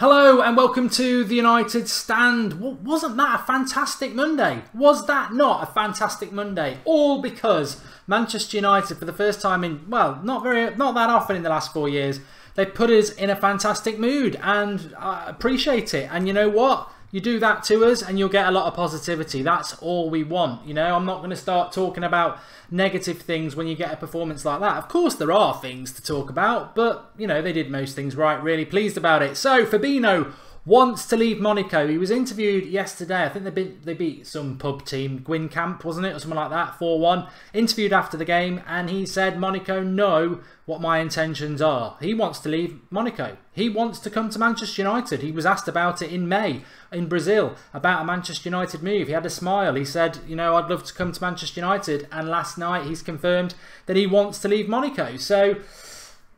Hello and welcome to the United Stand. Wasn't that a fantastic Monday? Was that not a fantastic Monday? All because Manchester United, for the first time in, well, not that often in the last 4 years, they put us in a fantastic mood, and I appreciate it. And you know what? You do that to us and you'll get a lot of positivity. That's all we want. You know, I'm not going to start talking about negative things when you get a performance like that. Of course, there are things to talk about, but, you know, they did most things right. Really pleased about it. So, Fabinho wants to leave Monaco. He was interviewed yesterday. I think they beat some pub team, Gwyn Camp, wasn't it? Or something like that, 4-1. Interviewed after the game, and he said, Monaco know what my intentions are. He wants to leave Monaco. He wants to come to Manchester United. He was asked about it in May in Brazil, about a Manchester United move. He had a smile. He said, you know, I'd love to come to Manchester United. And last night he's confirmed that he wants to leave Monaco. So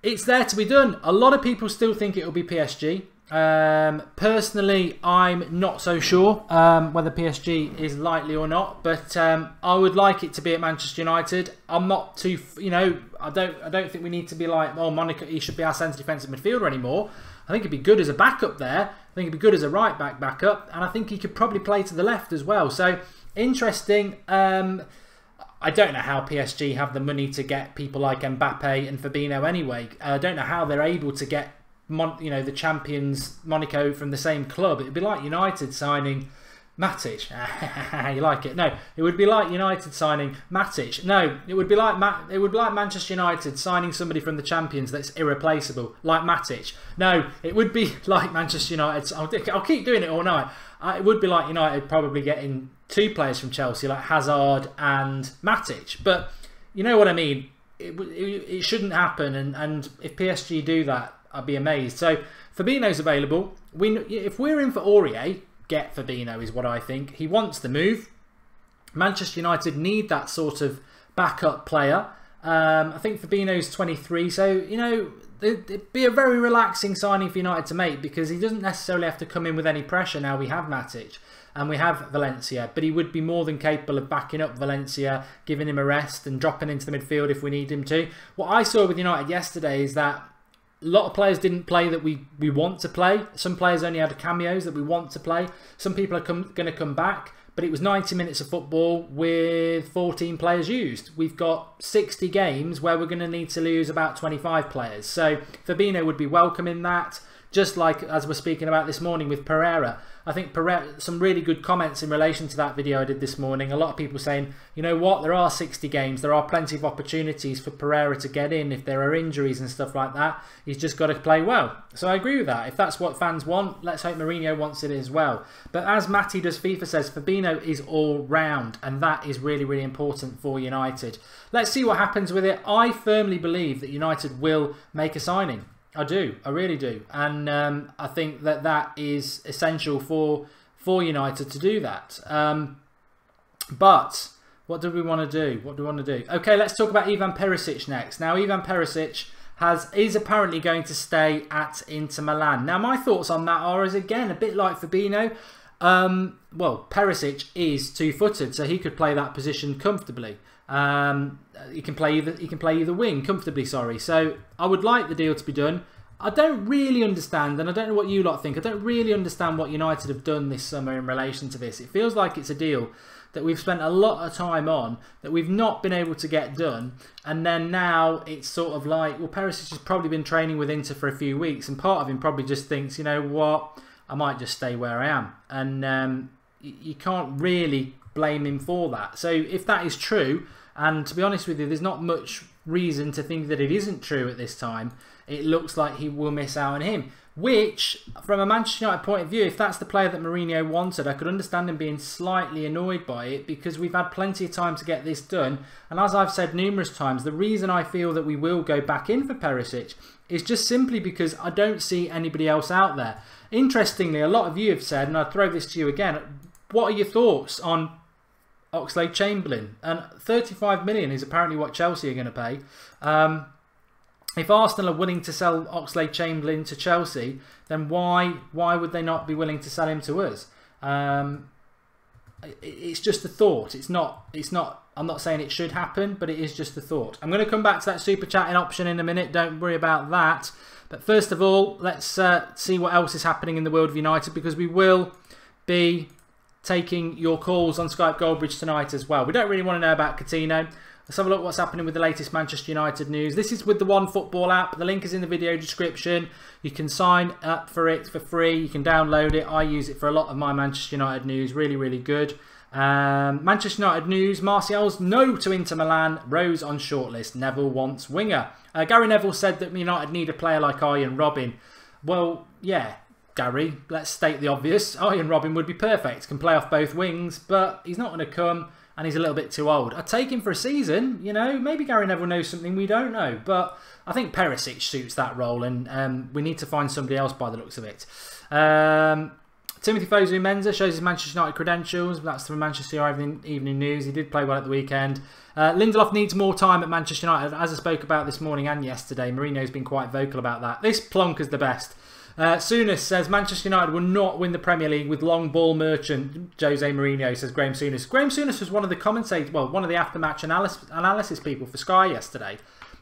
it's there to be done. A lot of people still think it will be PSG. Personally, I'm not so sure whether PSG is likely or not, but I would like it to be at Manchester United. I'm not too, you know, I don't think we need to be like, oh, Monaco, he should be our centre defensive midfielder anymore. I think he'd be good as a backup there. I think he'd be good as a right back backup, and I think he could probably play to the left as well. So interesting. I don't know how PSG have the money to get people like Mbappe and Fabinho anyway. I don't know how they're able to get the champions Monaco from the same club. It'd be like United signing Matic. You like it? No, it would be like United signing Matic. No, it would be like Manchester United signing somebody from the champions that's irreplaceable, like Matic. No, it would be like Manchester United. I'll keep doing it all night. It would be like United probably getting 2 players from Chelsea, like Hazard and Matic. But you know what I mean. It shouldn't happen, and if PSG do that, I'd be amazed. So Fabinho's available. If we're in for Aurier, get Fabinho is what I think. He wants the move. Manchester United need that sort of backup player. I think Fabinho's 23, so you know it'd be a very relaxing signing for United to make, because he doesn't necessarily have to come in with any pressure. Now we have Matic and we have Valencia, but he would be more than capable of backing up Valencia, giving him a rest and dropping into the midfield if we need him to. What I saw with United yesterday is that a lot of players didn't play that we want to play. Some players only had cameos that we want to play. Some people are going to come back, but it was 90 minutes of football with 14 players used. We've got 60 games where we're going to need to lose about 25 players. So Fabinho would be welcome in that. Just like as we're speaking about this morning with Pereira. I think Pereira, some really good comments in relation to that video I did this morning. A lot of people saying, you know what, there are 60 games. There are plenty of opportunities for Pereira to get in if there are injuries and stuff like that. He's just got to play well. So I agree with that. If that's what fans want, let's hope Mourinho wants it as well. But as Matty Does FIFA says, Fabinho is all round, and that is really, really important for United. Let's see what happens with it. I firmly believe that United will make a signing. I do, I really do, and I think that is essential for United to do that. But what do we want to do? What do we want to do? Okay, let's talk about Ivan Perisic next. Now, Ivan Perisic is apparently going to stay at Inter Milan. Now, my thoughts on that are, again, a bit like Fabinho. Well, Perisic is 2-footed, so he could play that position comfortably. He can play either wing comfortably. Sorry, so I would like the deal to be done. I don't really understand, and I don't know what you lot think. I don't really understand what United have done this summer in relation to this. It feels like it's a deal that we've spent a lot of time on that we've not been able to get done, and then now it's sort of like, well, Perisic has probably been training with Inter for a few weeks, and part of him probably just thinks, you know what, I might just stay where I am, and you can't really blame him for that. So if that is true, and to be honest with you, there's not much reason to think that it isn't true at this time, it looks like he will miss out on him. Which, from a Manchester United point of view, if that's the player that Mourinho wanted, I could understand him being slightly annoyed by it, because we've had plenty of time to get this done. And as I've said numerous times, the reason I feel that we will go back in for Perisic is just simply because I don't see anybody else out there. Interestingly, a lot of you have said, and I'll throw this to you again, what are your thoughts on Oxlade-Chamberlain? And 35 million is apparently what Chelsea are going to pay. If Arsenal are willing to sell Oxlade-Chamberlain to Chelsea, then why would they not be willing to sell him to us? It's just a thought. It's not. I'm not saying it should happen, but it is just a thought. I'm going to come back to that super chatting option in a minute. Don't worry about that. But first of all, let's see what else is happening in the world of United, because we will be taking your calls on Skype Goldbridge tonight as well. We don't really want to know about Coutinho. Let's have a look what's happening with the latest Manchester United news. This is with the OneFootball app. The link is in the video description. You can sign up for it for free. You can download it. I use it for a lot of my Manchester United news. Really, really good. Manchester United news. Martial's no to Inter Milan. Rose on shortlist. Neville wants winger. Gary Neville said that United need a player like Arjen Robben. Well, yeah, Gary, let's state the obvious. Arjen Robben would be perfect. Can play off both wings, but he's not going to come. And he's a little bit too old. I'd take him for a season, you know. Maybe Gary Neville knows something we don't know. But I think Perisic suits that role. And we need to find somebody else by the looks of it. Timothy Fosu-Mensah shows his Manchester United credentials. That's from Manchester Evening News. He did play well at the weekend. Lindelof needs more time at Manchester United, as I spoke about this morning and yesterday. Mourinho's been quite vocal about that. This plonker's the best. Souness says Manchester United will not win the Premier League with long ball merchant Jose Mourinho, says Graham Souness. Graham Souness was one of the commentators, well, one of the after-match analysis people for Sky yesterday.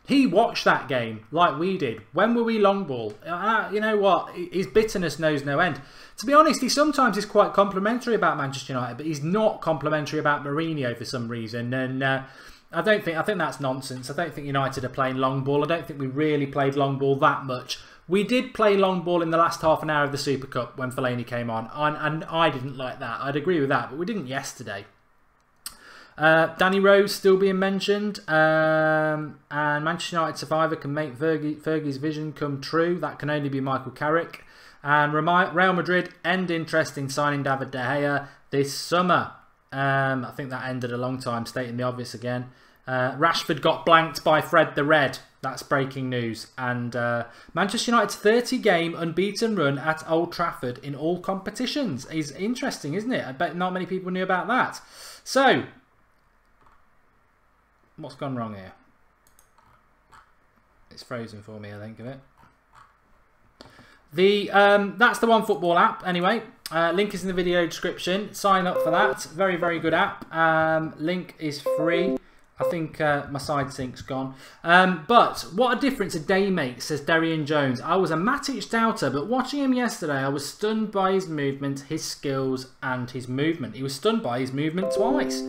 He watched that game like we did. When were we long ball? You know what? His bitterness knows no end. To be honest, he sometimes is quite complimentary about Manchester United, but he's not complimentary about Mourinho for some reason. And I think that's nonsense. I don't think United are playing long ball. I don't think we really played long ball that much. We did play long ball in the last half an hour of the Super Cup when Fellaini came on, and I didn't like that. I'd agree with that, but we didn't yesterday. Danny Rose still being mentioned, and Manchester United survivor can make Fergie's vision come true. That can only be Michael Carrick. And Real Madrid end interest in signing David De Gea this summer. I think that ended a long time, stating the obvious again. Rashford got blanked by Fred the Red. That's breaking news. And Manchester United's 30-game unbeaten run at Old Trafford in all competitions is interesting, isn't it? I bet not many people knew about that. So, what's gone wrong here? It's frozen for me, I think, of it. That's the OneFootball app, anyway. Link is in the video description. Sign up for that. Very, very good app. Link is free. I think my side sync's gone. But what a difference a day makes, says Darian Jones. I was a Matic doubter, but watching him yesterday, I was stunned by his movement, his skills, and his movement. He was stunned by his movement twice.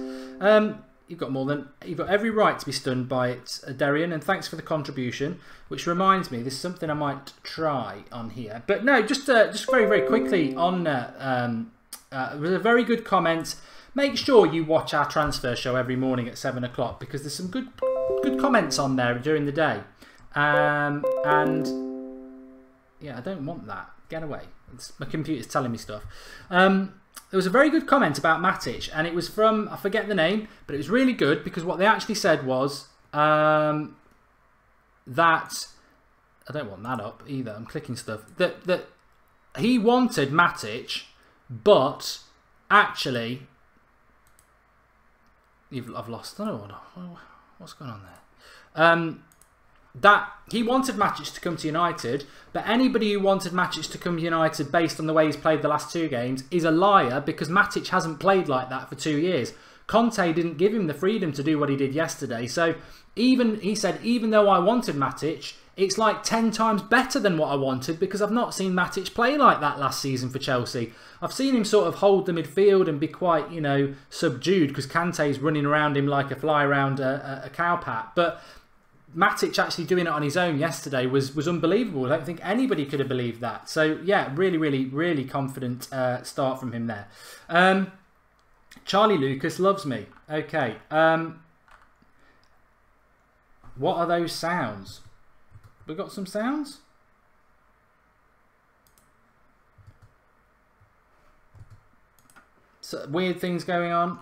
You've got every right to be stunned by it, Darian, and thanks for the contribution. Which reminds me, there's something I might try on here. But no, just very, very quickly on there was a very good comment. Make sure you watch our transfer show every morning at 7 o'clock because there's some good comments on there during the day. And yeah, I don't want that. Get away. My computer's telling me stuff. There was a very good comment about Matic, and it was from, I forget the name, but it was really good because what they actually said was that, I don't want that up either, I'm clicking stuff, that he wanted Matic, but actually, I've lost, I don't know what's going on there. That he wanted Matic to come to United, but anybody who wanted Matic to come to United based on the way he's played the last 2 games is a liar because Matic hasn't played like that for 2 years. Conte didn't give him the freedom to do what he did yesterday. So he said, even though I wanted Matic, it's like 10 times better than what I wanted because I've not seen Matic play like that last season for Chelsea. I've seen him sort of hold the midfield and be quite, you know, subdued because Kante's running around him like a fly around a cowpat. But Matic actually doing it on his own yesterday was unbelievable. I don't think anybody could have believed that. So, yeah, really, really, really confident start from him there. Charlie Lucas loves me. Okay. What are those sounds? We got some sounds? So, weird things going on.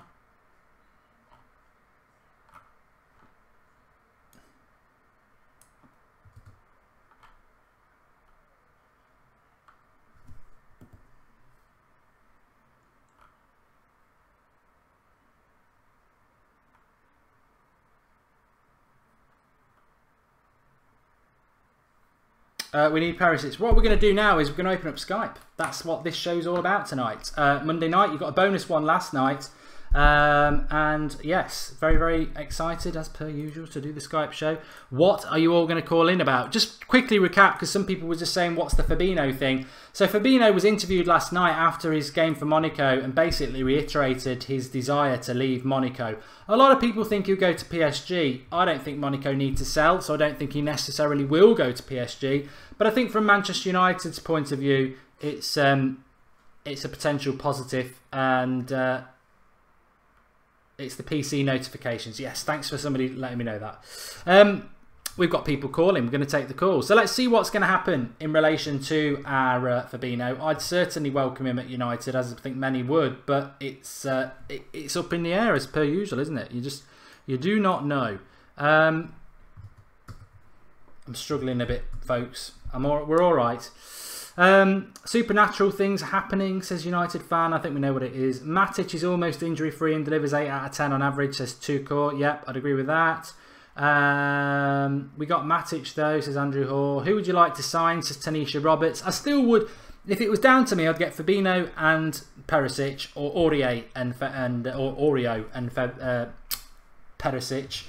We need Perisic. What we're going to do now is we're going to open up Skype. That's what this show's all about tonight. Monday night, you got a bonus one last night. And yes, very, very excited as per usual to do the Skype show. What are you all going to call in about? Just quickly recap, because some people were just saying, what's the Fabinho thing? So Fabinho was interviewed last night after his game for Monaco and basically reiterated his desire to leave Monaco. A lot of people think he'll go to PSG. I don't think Monaco need to sell, so I don't think he necessarily will go to PSG. But I think from Manchester United's point of view, it's a potential positive, and it's the PC notifications. Yes, thanks for somebody letting me know that. We've got people calling. We're going to take the call. So let's see what's going to happen in relation to our Fabinho. I'd certainly welcome him at United, as I think many would, but it's up in the air as per usual, isn't it? You do not know. I'm struggling a bit, folks. We're all right. Supernatural things are happening, says United fan. I think we know what it is. Matic is almost injury free and delivers 8 out of 10 on average, says Tuchel. Yep, I'd agree with that. We got Matic though, says Andrew Hall. Who would you like to sign, says Tanisha Roberts. I still would, if it was down to me, I'd get Fabinho and Perisic, or Aurier and Perisic.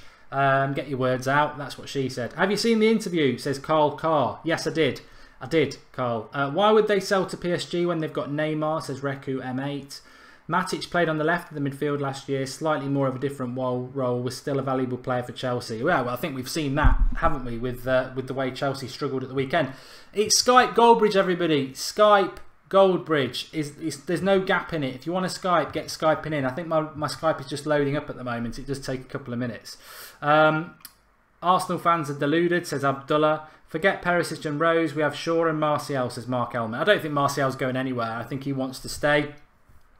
Get your words out. That's what she said. Have you seen the interview, says Carl Carr. Yes, I did. I did, Carl. Why would they sell to PSG when they've got Neymar, says Reku M8. Matic played on the left of the midfield last year, slightly more of a different role, was still a valuable player for Chelsea. Well, I think we've seen that, haven't we, with the way Chelsea struggled at the weekend. It's Skype Goldbridge, everybody. Skype Goldbridge. There's no gap in it. If you want to Skype, get Skyping in. I think my Skype is just loading up at the moment. It does take a couple of minutes. Arsenal fans are deluded, says Abdullah. Forget Perisic and Rose. We have Shaw and Martial, says Mark Elmer. I don't think Martial's going anywhere. I think he wants to stay.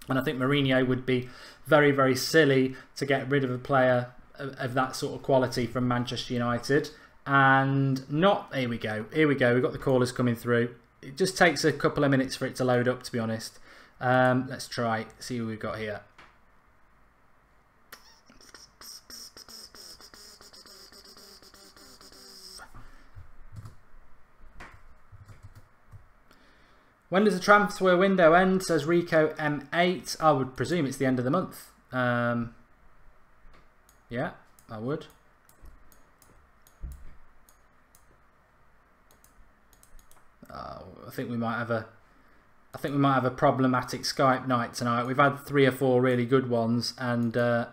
And I think Mourinho would be very, very silly to get rid of a player of that sort of quality from Manchester United. And not... Here we go. Here we go. We've got the callers coming through. It just takes a couple of minutes for it to load up, to be honest. Let's try. See who we've got here. When does the transfer window end, says Rico M8. I would presume it's the end of the month. Yeah, I would. I think we might have a problematic Skype night tonight. We've had 3 or 4 really good ones, and it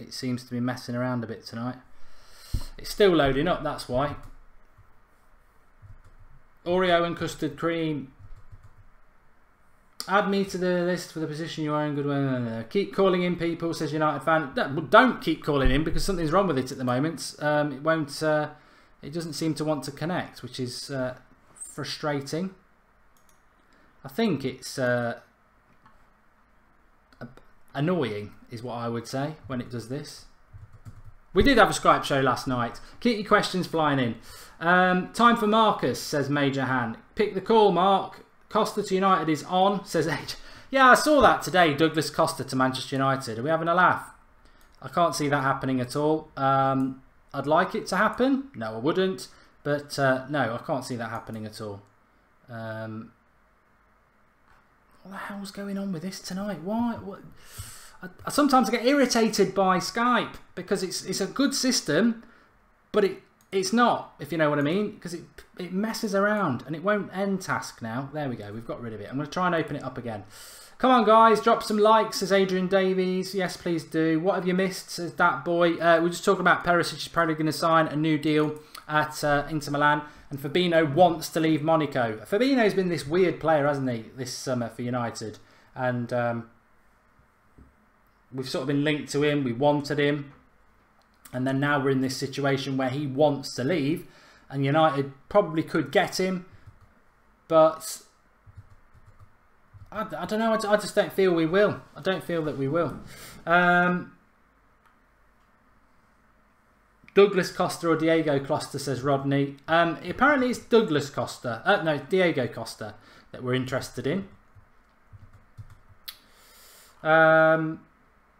seems to be messing around a bit tonight. It's still loading up, that's why. Oreo and custard cream. Add me to the list for the position you are in. Good way. Keep calling in, people, says United fan. Don't keep calling in, because something's wrong with it at the moment. It won't. It doesn't seem to want to connect, which is frustrating. I think it's annoying, is what I would say, when it does this. We did have a Skype show last night. Keep your questions flying in. Time for Marcus, says Major Han. Pick the call, Mark. Costa to United is on, says H. Yeah, I saw that today. Douglas Costa to Manchester United. Are we having a laugh? I can't see that happening at all. I'd like it to happen. No, I wouldn't. But no, I can't see that happening at all. What the hell's going on with this tonight? Why? What? Sometimes I get irritated by Skype, because it's a good system, but it's not, if you know what I mean, because it messes around and it won't end task now. There we go, we've got rid of it. I'm going to try and open it up again. Come on guys, drop some likes, says Adrian Davies. Yes, please do. What have you missed, says that boy. We're just talking about Perisic is probably going to sign a new deal at Inter Milan, and Fabinho wants to leave Monaco. Fabinho's been this weird player, hasn't he, this summer for United, and we've sort of been linked to him. We wanted him, and then now we're in this situation where he wants to leave, and United probably could get him, but I don't know. I just don't feel we will. I don't feel that we will. Douglas Costa or Diego Costa, says Rodney. Apparently it's Douglas Costa. No, Diego Costa that we're interested in.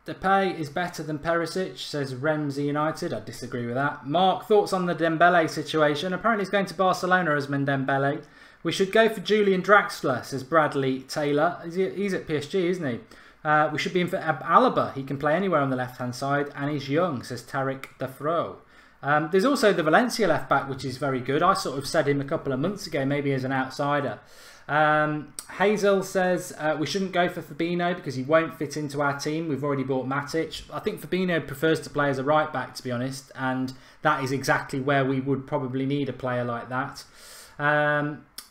Depay is better than Perisic, says Ramsey United. I disagree with that. Mark, thoughts on the Dembele situation? Apparently he's going to Barcelona, Ousmane Dembele. We should go for Julian Draxler, says Bradley Taylor. He's at PSG, isn't he? We should be in for Alaba. He can play anywhere on the left-hand side, and he's young, says Tariq Defro. There's also the Valencia left-back, which is very good. I sort of said him a couple of months ago, maybe as an outsider. Hazel says we shouldn't go for Fabinho because he won't fit into our team. We've already bought Matic. I think Fabinho prefers to play as a right-back, to be honest, and that is exactly where we would probably need a player like that.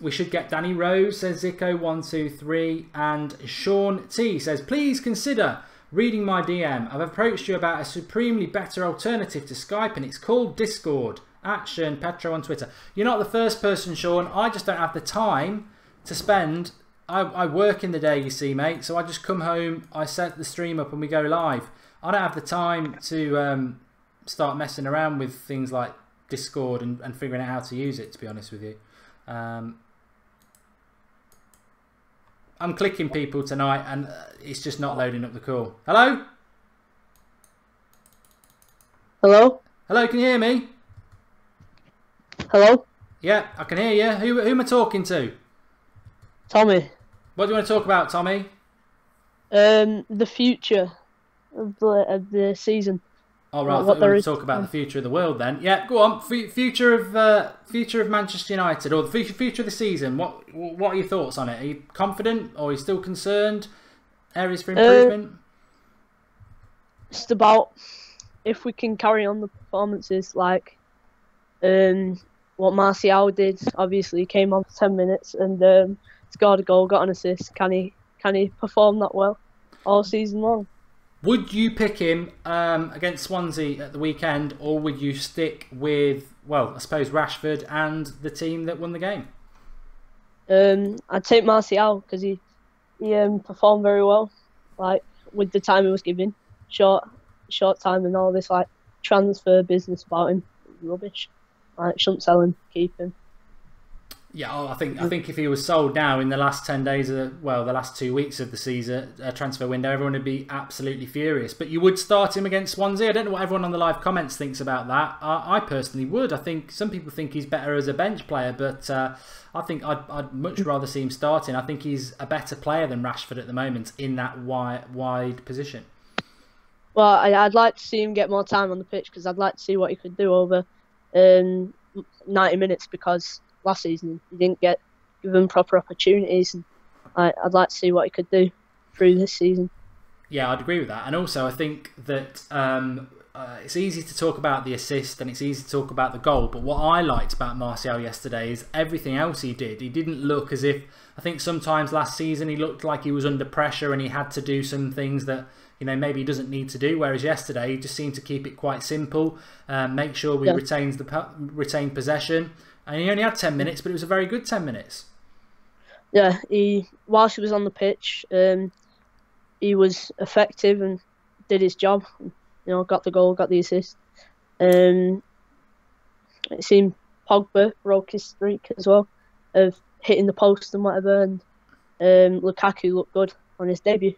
We should get Danny Rose, says Zico123, and Sean T says, please consider reading my DM. I've approached you about a supremely better alternative to Skype, and it's called Discord. @Sean Petro on Twitter. You're not the first person, Sean. I just don't have the time to spend. I work in the day, you see, mate, so I just come home, I set the stream up and we go live. I don't have the time to start messing around with things like Discord and figuring out how to use it, to be honest with you. I'm clicking people tonight and it's just not loading up the call. Hello? Hello? Hello, can you hear me? Hello? Yeah, I can hear you. Who am I talking to? Tommy. What do you want to talk about, Tommy? The future of the season. All right, I thought you wanted to talk about the future of the world then. Yeah, go on. Future of Manchester United, or the future of the season. What are your thoughts on it? Are you confident, or are you still concerned? Areas for improvement? Just about if we can carry on the performances like what Martial did. Obviously, he came on for 10 minutes and scored a goal, got an assist. Can he perform that well all season long? Would you pick him against Swansea at the weekend, or would you stick with, well, I suppose Rashford and the team that won the game? I'd take Martial because he performed very well, like with the time he was given, short time and all this like transfer business about him, rubbish. Like shouldn't sell him, keep him. Yeah, I think if he was sold now in the last 10 days of the last 2 weeks of the season transfer window, everyone would be absolutely furious. But you would start him against Swansea. I don't know what everyone on the live comments thinks about that. I personally would. I think some people think he's better as a bench player, but I think I'd much rather see him starting. I think he's a better player than Rashford at the moment in that wide position. Well, I'd like to see him get more time on the pitch because I'd like to see what he could do over 90 minutes because last season he didn't get given proper opportunities, and I'd like to see what he could do through this season. Yeah, I'd agree with that. And also I think that it's easy to talk about the assist and it's easy to talk about the goal, but what I liked about Martial yesterday is everything else he did. He didn't look as if, I think sometimes last season he looked like he was under pressure and he had to do some things that, you know, maybe he doesn't need to do, whereas yesterday he just seemed to keep it quite simple, make sure we retain possession. And he only had 10 minutes, but it was a very good 10 minutes. Yeah, whilst he was on the pitch, he was effective and did his job. You know, got the goal, got the assist. It seemed Pogba broke his streak as well of hitting the post and whatever, and Lukaku looked good on his debut.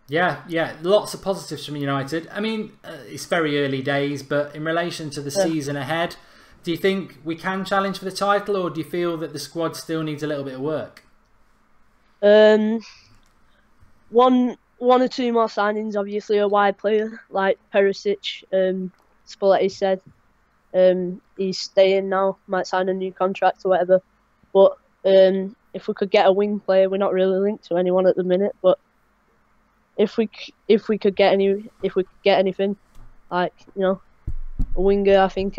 Yeah, lots of positives from United. I mean, it's very early days, but in relation to the season ahead, do you think we can challenge for the title, or do you feel that the squad still needs a little bit of work? One or two more signings, obviously a wide player like Perisic. Spalletti said he's staying now, might sign a new contract or whatever. But if we could get a wing player, we're not really linked to anyone at the minute. But if we could get anything, like, you know, a winger, I think.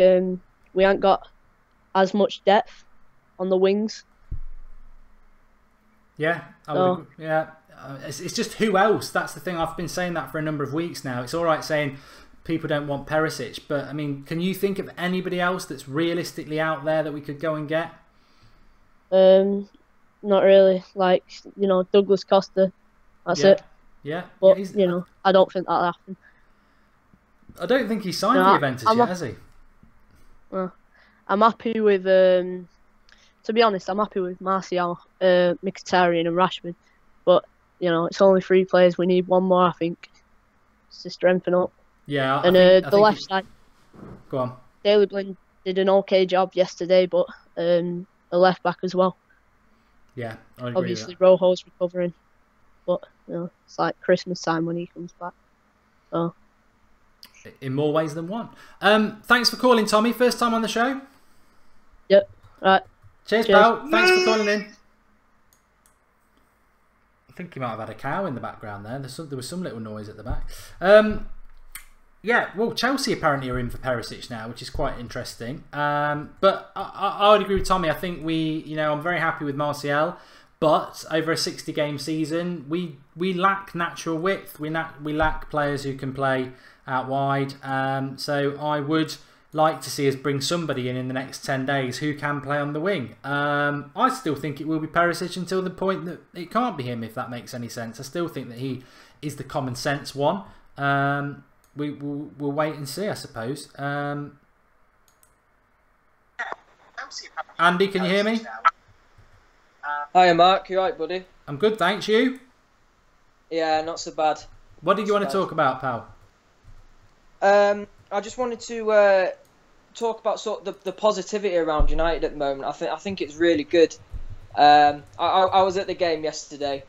We ain't got as much depth on the wings. Yeah, it's just who else? That's the thing. I've been saying that for a number of weeks now. It's all right saying people don't want Perisic, but I mean, can you think of anybody else that's realistically out there that we could go and get? Not really. Like, you know, Douglas Costa. That's it. Yeah, but you know, I don't think that'll happen. I don't think he signed for Juventus yet, has he? I'm happy with, to be honest, I'm happy with Martial, Mkhitaryan and Rashford. But, you know, it's only 3 players. We need one more, I think, to strengthen up. Yeah, and the left side. Go on. Daley Blind did an okay job yesterday, but the left back as well. Yeah, I agree obviously with that. Rojo's recovering. but it's like Christmas time when he comes back. So. In more ways than one. Thanks for calling, Tommy. First time on the show. Yep. Right. Cheers, pal. Thanks for calling in. I think you might have had a cow in the background there. There was some little noise at the back. Yeah, well, Chelsea apparently are in for Perisic now, which is quite interesting. But I would agree with Tommy. I think I'm very happy with Martial. But over a 60-game season, we lack natural width. We lack players who can play out wide. So I would like to see us bring somebody in the next 10 days who can play on the wing. I still think it will be Perisic until the point that it can't be him, if that makes any sense. I still think that he is the common sense one. We'll wait and see, I suppose. Andy, can you hear me? Hiya, Mark. You right, buddy? I'm good, thanks. You? Yeah, not so bad. What did you want to talk about, pal? I just wanted to talk about sort of the positivity around United at the moment. I think it's really good. I was at the game yesterday,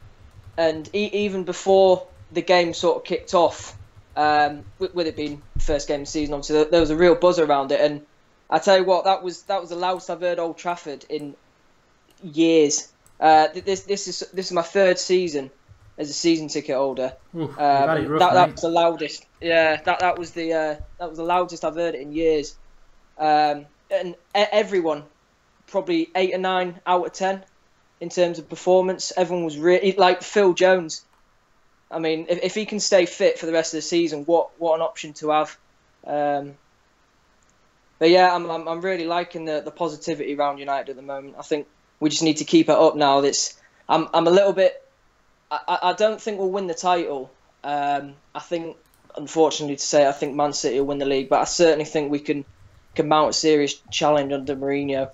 and even before the game sort of kicked off, with it being the first game of the season, obviously there was a real buzz around it. And I tell you what, that was the loudest I've heard Old Trafford in years. This is my third season as a season ticket holder. Oof, that was the loudest. Yeah, that was the loudest I've heard it in years. And everyone, probably 8 or 9 out of 10 in terms of performance. Everyone was really like Phil Jones. I mean, if he can stay fit for the rest of the season, what an option to have. But yeah, I'm really liking the positivity around United at the moment. I think we just need to keep it up now. I'm a little bit. I don't think we'll win the title. I think, unfortunately to say, I think Man City will win the league, but I certainly think we can mount a serious challenge under Mourinho.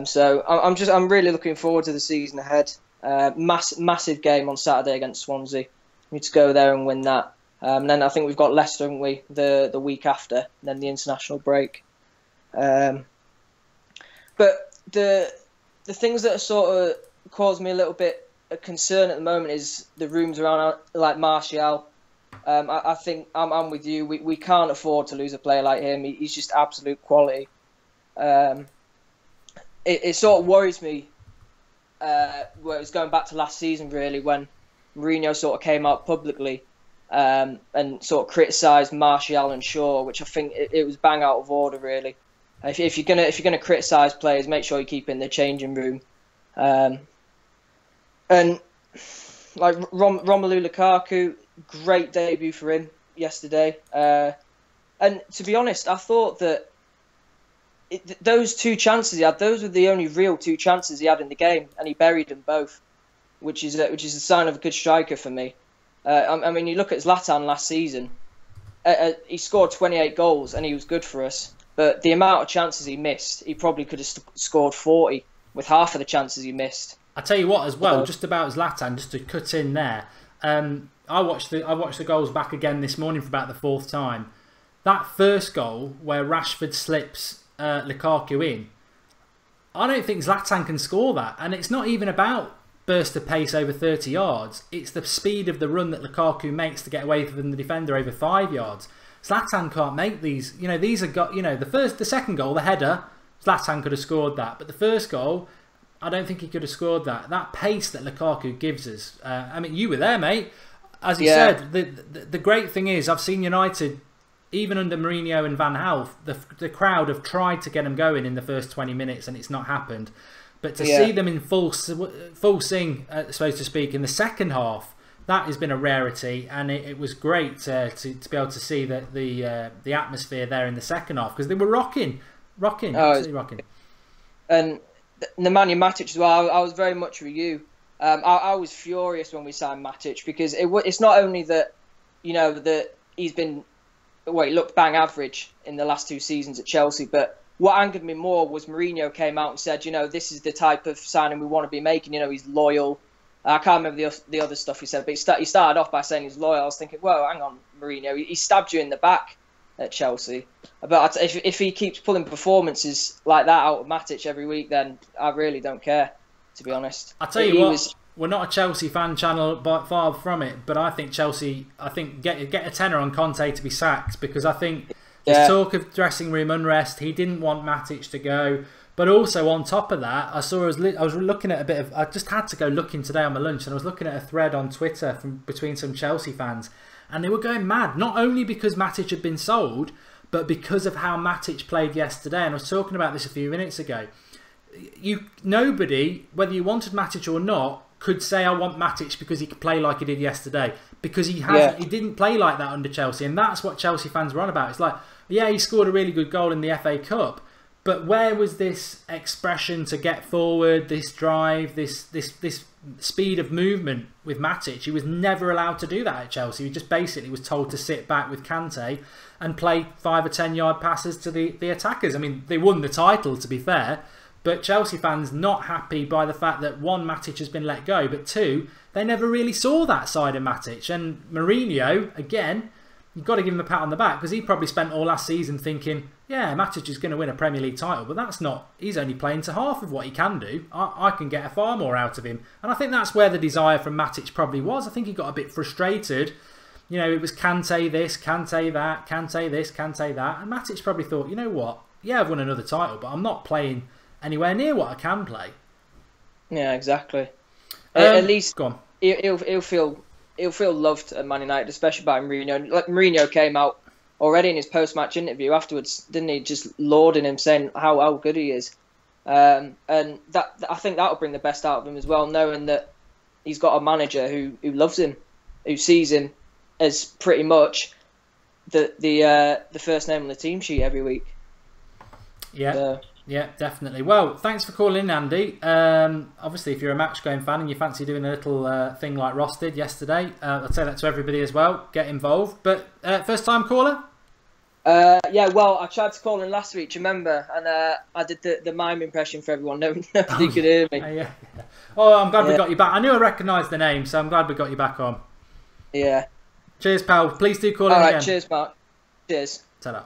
So I'm really looking forward to the season ahead. Massive game on Saturday against Swansea. We need to go there and win that. And then I think we've got Leicester, haven't we, the week after, and then the international break. But the things that are sort of caused me a little bit of concern at the moment is the rooms around like Martial. I think I'm with you. We can't afford to lose a player like him. He's just absolute quality. It sort of worries me. Where it was going back to last season, really, when Mourinho sort of came out publicly and sort of criticised Martial and Shaw, which I think it was bang out of order, really. If you're gonna criticise players, make sure you keep in the changing room. And like Romelu Lukaku, great debut for him yesterday. And to be honest, I thought that those 2 chances he had, those were the only real 2 chances he had in the game, and he buried them both, which is a sign of a good striker for me. I mean, you look at Zlatan last season. He scored 28 goals, and he was good for us. But the amount of chances he missed, he probably could have scored 40 with half of the chances he missed. I tell you what, as well, just about Zlatan, just to cut in there. I watched the goals back again this morning for about the 4th time. That first goal where Rashford slips Lukaku in, I don't think Zlatan can score that. And it's not even about burst of pace over 30 yards. It's the speed of the run that Lukaku makes to get away from the defender over 5 yards. Zlatan can't make these. These are the second goal, the header, Zlatan could have scored that. But the first goal, I don't think he could have scored that. That pace that Lukaku gives us. I mean, you were there, mate. As you said, the great thing is I've seen United, even under Mourinho and Van Gaal, the crowd have tried to get them going in the first 20 minutes and it's not happened. But to see them in full swing, so to speak, in the second half, that has been a rarity, and it was great to be able to see the atmosphere there in the second half, because they were rocking, absolutely rocking. And Nemanja Matic as well. I was very much with you. I was furious when we signed Matic, because it's not only that that he's been he looked bang average in the last 2 seasons at Chelsea, but what angered me more was Mourinho came out and said, this is the type of signing we want to be making. He's loyal. I can't remember the other stuff he said, but he started off by saying he's loyal. I was thinking, well, hang on, Mourinho, he stabbed you in the back at Chelsea. But if he keeps pulling performances like that out of Matic every week, then I really don't care, to be honest. I'll tell you what, we're not a Chelsea fan channel, but far from it. But I think Chelsea, get a tenner on Conte to be sacked, because I think there's talk of dressing room unrest. He didn't want Matic to go. But also on top of that, I was looking at a bit of. I just had to go looking today on my lunch, and I was looking at a thread on Twitter between some Chelsea fans, and they were going mad. Not only because Matic had been sold, but because of how Matic played yesterday. And I was talking about this a few minutes ago. Nobody, whether you wanted Matic or not, could say I want Matic because he could play like he did yesterday, because he didn't play like that under Chelsea, and that's what Chelsea fans were on about. It's like, yeah, he scored a really good goal in the FA Cup. But where was this expression to get forward, this drive, this speed of movement with Matic? He was never allowed to do that at Chelsea. He just basically was told to sit back with Kante and play 5 or 10 yard passes to the attackers. I mean, they won the title, to be fair, but Chelsea fans not happy by the fact that, one, Matic has been let go, but two, they never really saw that side of Matic. And Mourinho, again, you've got to give him a pat on the back, because he probably spent all last season thinking, yeah, Matic is going to win a Premier League title, but that's not, he's only playing to half of what he can do. I can get far more out of him. And I think that's where the desire from Matic probably was. I think he got a bit frustrated. You know, it was Kante this, Kante that, Kante this, Kante that. And Matic probably thought, you know what, yeah, I've won another title, but I'm not playing anywhere near what I can play. Yeah, exactly. At least go on. He'll feel loved at Man United, especially by Mourinho. Like, Mourinho came out already in his post-match interview afterwards, didn't he? Just lauding him, saying how good he is. And that, I think that'll bring the best out of him as well, knowing that he's got a manager who loves him, who sees him as pretty much the first name on the team sheet every week. Yeah. Yeah, definitely. Well, thanks for calling in, Andy. Obviously, if you're a match-going fan and you fancy doing a little thing like Ross did yesterday, I'd say that to everybody as well. Get involved. But first-time caller? Yeah, well, I tried to call in last week, do you remember? And I did the mime impression for everyone. Nobody could hear me. Yeah. Oh, I'm glad we got you back. I knew I recognised the name, so I'm glad we got you back on. Yeah. Cheers, pal. Please do call in again. All right, cheers, Mark. Cheers. Ta-da.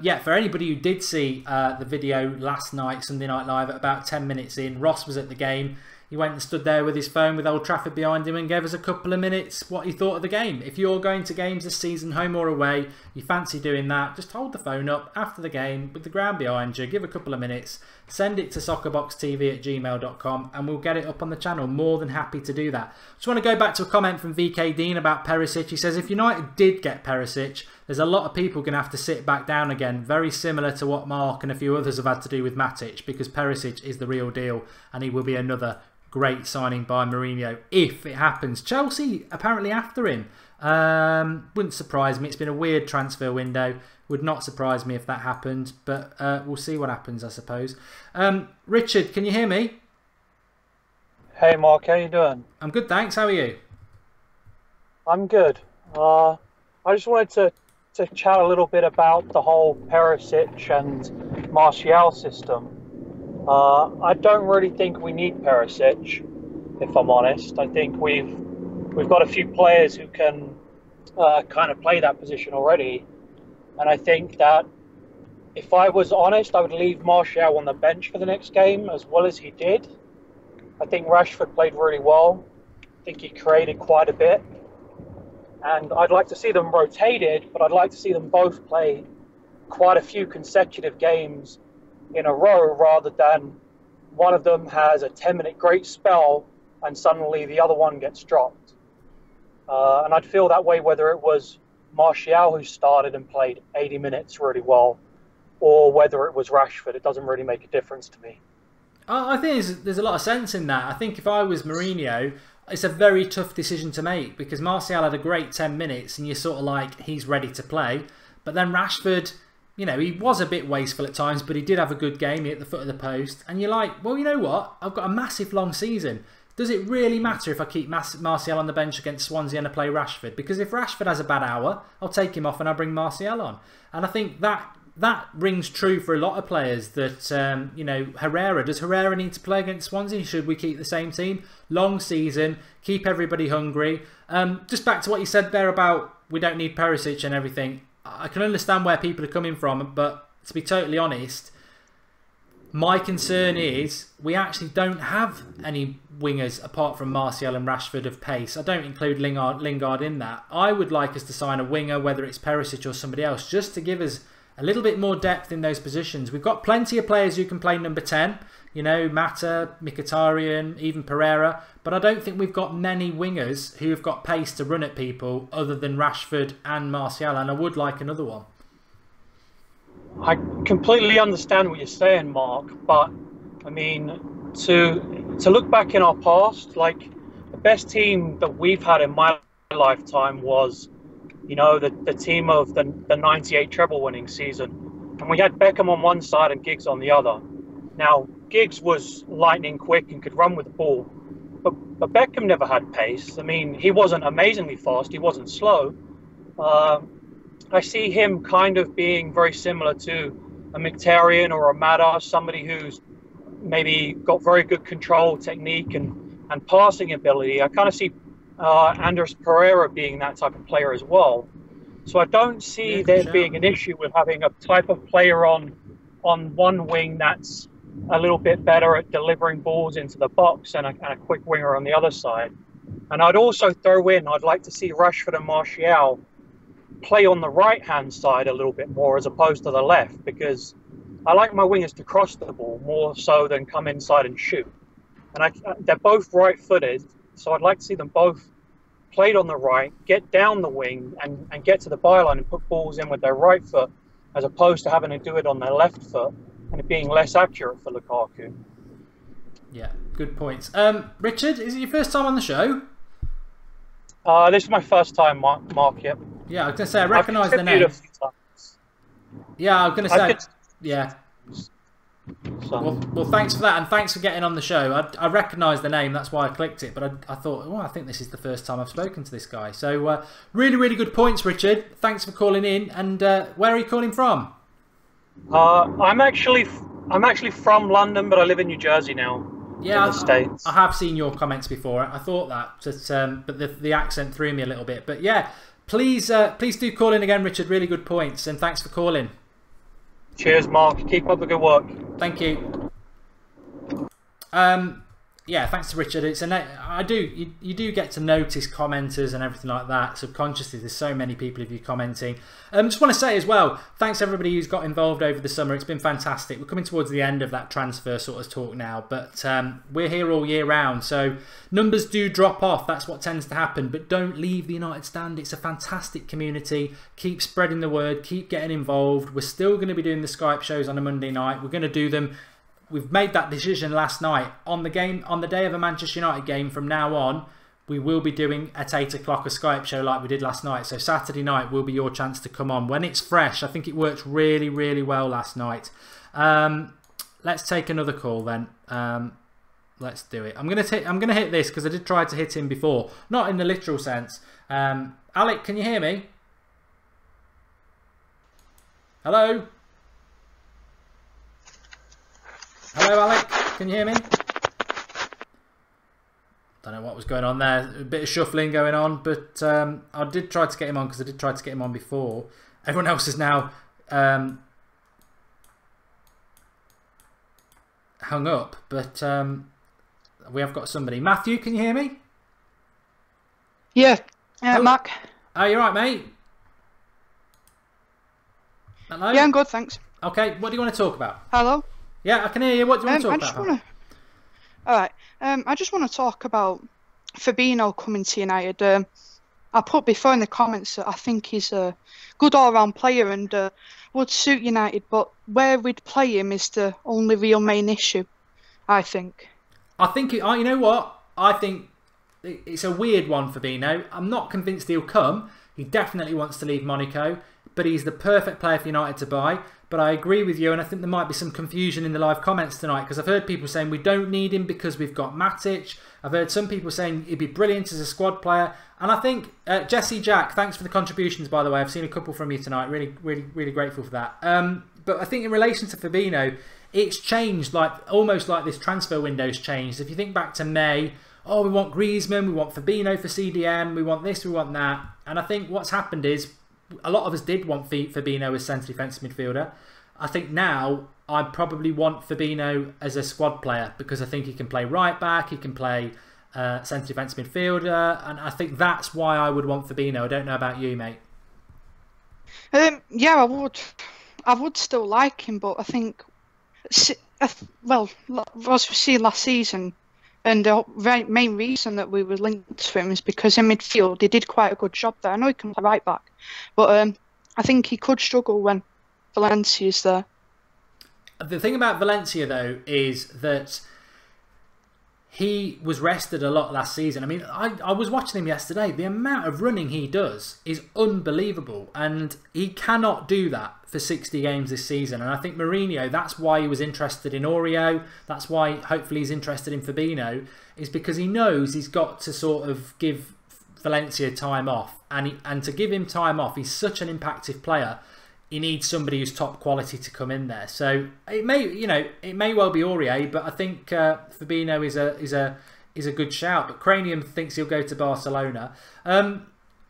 Yeah, for anybody who did see the video last night, Sunday Night Live, at about 10 minutes in, Ross was at the game. He went and stood there with his phone with Old Trafford behind him and gave us a couple of minutes what he thought of the game. If you're going to games this season, home or away, you fancy doing that, just hold the phone up after the game with the ground behind you, give a couple of minutes, send it to soccerboxtv@gmail.com and we'll get it up on the channel. More than happy to do that. Just want to go back to a comment from VK Dean about Perisic. He says, if United did get Perisic, there's a lot of people going to have to sit back down again. Very similar to what Mark and a few others have had to do with Matic, because Perisic is the real deal and he will be another great signing by Mourinho if it happens. Chelsea apparently after him. Wouldn't surprise me. It's been a weird transfer window. Would not surprise me if that happened, but we'll see what happens, I suppose. Richard, can you hear me? Hey Mark, how you doing? I'm good, thanks. How are you? I'm good. I just wanted to chat a little bit about the whole Perisic and Martial system. I don't really think we need Perisic, if I'm honest. I think we've got a few players who can kind of play that position already, and I think that if I was honest, I would leave Martial on the bench for the next game, as well as he did. I think Rashford played really well. I think he created quite a bit, and I'd like to see them rotated, but I'd like to see them both play quite a few consecutive games in a row, rather than one of them has a 10-minute great spell and suddenly the other one gets dropped. And I'd feel that way whether it was Martial who started and played 80 minutes really well, or whether it was Rashford. It doesn't really make a difference to me. I think there's a lot of sense in that. I think if I was Mourinho, it's a very tough decision to make, because Martial had a great 10 minutes and you're sort of like, he's ready to play. But then Rashford, you know, he was a bit wasteful at times, but he did have a good game. He hit the foot of the post. And you're like, well, you know what? I've got a massive long season. Does it really matter if I keep Martial on the bench against Swansea and I play Rashford? Because if Rashford has a bad hour, I'll take him off and I'll bring Martial on. And I think that rings true for a lot of players that, you know, does Herrera need to play against Swansea? Should we keep the same team? Long season, keep everybody hungry. Just back to what you said there about we don't need Perisic and everything. I can understand where people are coming from, but to be totally honest, My concern is we actually don't have any wingers apart from Martial and Rashford of pace. I don't include Lingard in that. I would like us to sign a winger, whether it's Perisic or somebody else, just to give us a little bit more depth in those positions. We've got plenty of players who can play number 10. You know, Mata, Mkhitaryan, even Pereira. But I don't think we've got many wingers who have got pace to run at people other than Rashford and Martial. And I would like another one. I completely understand what you're saying, Mark, but I mean, to look back in our past, like the best team that we've had in my lifetime was, you know, the team of the 98 treble winning season, and we had Beckham on one side and Giggs on the other. Now, Giggs was lightning quick and could run with the ball, but Beckham never had pace. I mean, he wasn't amazingly fast, he wasn't slow. I see him kind of being very similar to a Mkhitaryan or a Mata, somebody who's maybe got very good control, technique, and passing ability. I kind of see Andres Pereira being that type of player as well. So I don't see there being an issue with having a type of player on one wing that's a little bit better at delivering balls into the box and a quick winger on the other side. And I'd also throw in, I'd like to see Rashford and Martial play on the right-hand side a little bit more as opposed to the left, because I like my wingers to cross the ball more so than come inside and shoot. And they're both right-footed, so I'd like to see them both played on the right, get down the wing and get to the byline and put balls in with their right foot as opposed to having to do it on their left foot and it being less accurate for Lukaku. Yeah, good points. Richard, is it your first time on the show? This is my first time, Mark, yep. Yeah, I was going to say, I recognise the name. Yeah, I was going to say, yeah. Well, thanks for that, and thanks for getting on the show. I recognise the name, that's why I clicked it, but I thought, I think this is the first time I've spoken to this guy. So, really, really good points, Richard. Thanks for calling in, and where are you calling from? I'm actually from London, but I live in New Jersey now. Yeah, in the States. I have seen your comments before. I thought that, but the accent threw me a little bit. But yeah, please do call in again, Richard. Really good points, and thanks for calling. Cheers, Mark. Keep up the good work. Thank you. Yeah, thanks to Richard. You do get to notice commenters and everything like that subconsciously. There's so many people of you commenting. Just want to say as well, thanks everybody who's got involved over the summer. It's been fantastic. We're coming towards the end of that transfer sort of talk now, but we're here all year round. So numbers do drop off. That's what tends to happen. But don't leave the United Stand. It's a fantastic community. Keep spreading the word. Keep getting involved. We're still going to be doing the Skype shows on a Monday night. We're going to do them. We've made that decision last night. On the day of a Manchester United game from now on, we will be doing at 8 o'clock a Skype show like we did last night. So Saturday night will be your chance to come on when it's fresh. I think it worked really, really well last night. Let's take another call then. Let's do it. I'm gonna hit this because I did try to hit him before, not in the literal sense. Alec, can you hear me? Hello. Hello, Alec. Can you hear me? Don't know what was going on there. A bit of shuffling going on, but I did try to get him on because I did try to get him on before. Everyone else is now hung up, but we have got somebody. Matthew, can you hear me? Yeah, Mark. Oh, you right, mate? Hello? Yeah, I'm good, thanks. Okay, what do you want to talk about? Hello? Yeah, I can hear you. What do you want to talk about? Alright, I just want to talk about Fabinho coming to United. I put before in the comments that I think he's a good all-round player and would suit United, but where we'd play him is the only real main issue, I think. You know what? I think it's a weird one for Fabinho. I'm not convinced he'll come. He definitely wants to leave Monaco, but he's the perfect player for United to buy. But I agree with you, and I think there might be some confusion in the live comments tonight because I've heard people saying we don't need him because we've got Matic. I've heard some people saying he'd be brilliant as a squad player. And I think, Jesse Jack, thanks for the contributions, by the way. I've seen a couple from you tonight. Really, really, really grateful for that. But I think in relation to Fabinho, it's changed, almost like this transfer window's changed. If you think back to May, oh, we want Griezmann, we want Fabinho for CDM, we want this, we want that. And I think what's happened is, a lot of us did want Fabinho as centre defensive midfielder. I think now I probably want Fabinho as a squad player because I think he can play right back, he can play centre defence midfielder, and I think that's why I would want Fabinho. I don't know about you, mate. Yeah, I would still like him, but I think, well, as we see last season, and the main reason that we were linked to him is because in midfield he did quite a good job there. I know he can play right back, but I think he could struggle when Valencia's there. The thing about Valencia, though, is that he was rested a lot last season. I mean, I was watching him yesterday. The amount of running he does is unbelievable. And he cannot do that for 60 games this season. And I think Mourinho, that's why he was interested in Oreo. That's why hopefully he's interested in Fabinho, is because he knows he's got to sort of give Valencia time off. And to give him time off, he's such an impactful player. He needs somebody who's top quality to come in there. So it may well be Aurier, but I think Fabinho is a good shout. But Cranium thinks he'll go to Barcelona.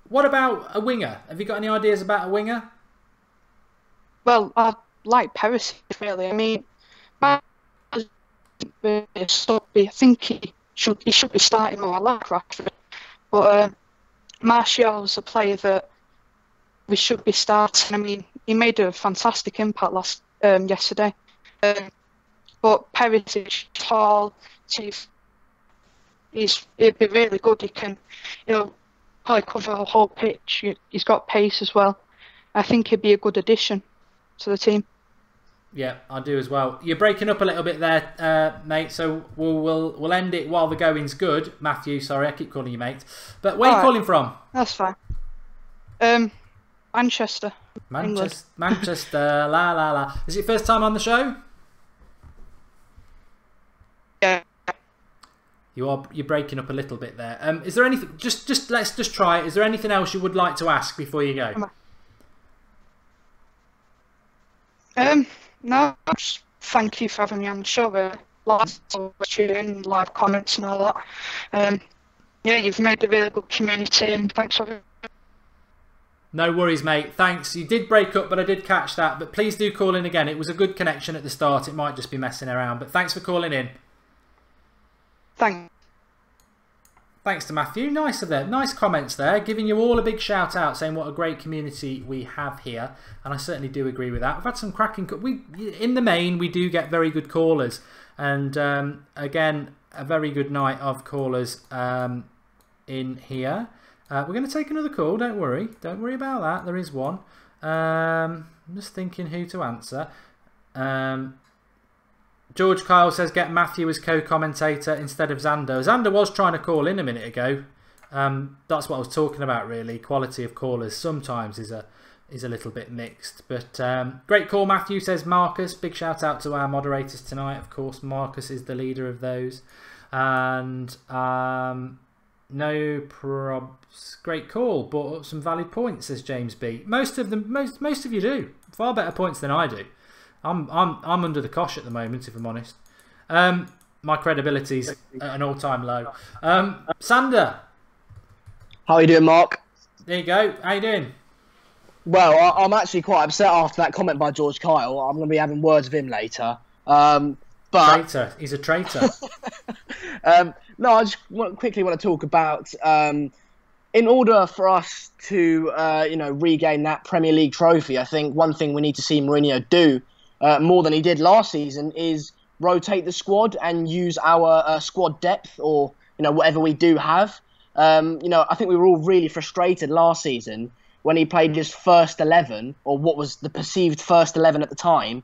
What about a winger? Have you got any ideas about a winger? Well, I like Perisic, really. I mean, I think he should be starting more. I like Rashford, but Martial's a player that we should be starting. I mean, he made a fantastic impact yesterday. But Perisic, tall, chief, it'd be really good. He can, probably cover a whole pitch. He's got pace as well. I think he'd be a good addition to the team. Yeah, I do as well. You're breaking up a little bit there, mate. So we'll end it while the going's good. Matthew, sorry, I keep calling you mate. But where are you calling from? That's fine. Manchester. England. Manchester, la la la. Is it your first time on the show? Yeah. You're breaking up a little bit there. Is there anything? Just let's just try it. Is there anything else you would like to ask before you go? No. Just thank you for having me on the show. Live comments and all that. Yeah, you've made a really good community, and thanks for. No worries, mate. Thanks. You did break up, but I did catch that. But please do call in again. It was a good connection at the start. It might just be messing around. But thanks for calling in. Thanks to Matthew. Nice of them. Nice comments there. Giving you all a big shout out, saying what a great community we have here. And I certainly do agree with that. We've had some cracking... in the main, we do get very good callers. And again, a very good night of callers in here. We're going to take another call, don't worry. Don't worry about that. There is one. I'm just thinking who to answer. George Kyle says, get Matthew as co-commentator instead of Xander. Xander was trying to call in a minute ago. That's what I was talking about, really. Quality of callers sometimes is a little bit mixed. But great call, Matthew, says Marcus. Big shout out to our moderators tonight. Of course, Marcus is the leader of those. And... no probs. Great call. Brought up some valid points, says James B. Most of you do. Far better points than I do. I'm under the cosh at the moment, if I'm honest. My credibility's at an all-time low. Sander. How are you doing, Mark? There you go. How you doing? Well, I'm actually quite upset after that comment by George Kyle. I'm going to be having words with him later. But traitor. He's a traitor. No, I just quickly want to talk about in order for us to regain that Premier League trophy. I think one thing we need to see Mourinho do more than he did last season is rotate the squad and use our squad depth, or whatever we do have. I think we were all really frustrated last season when he played his first 11, or what was the perceived first 11 at the time,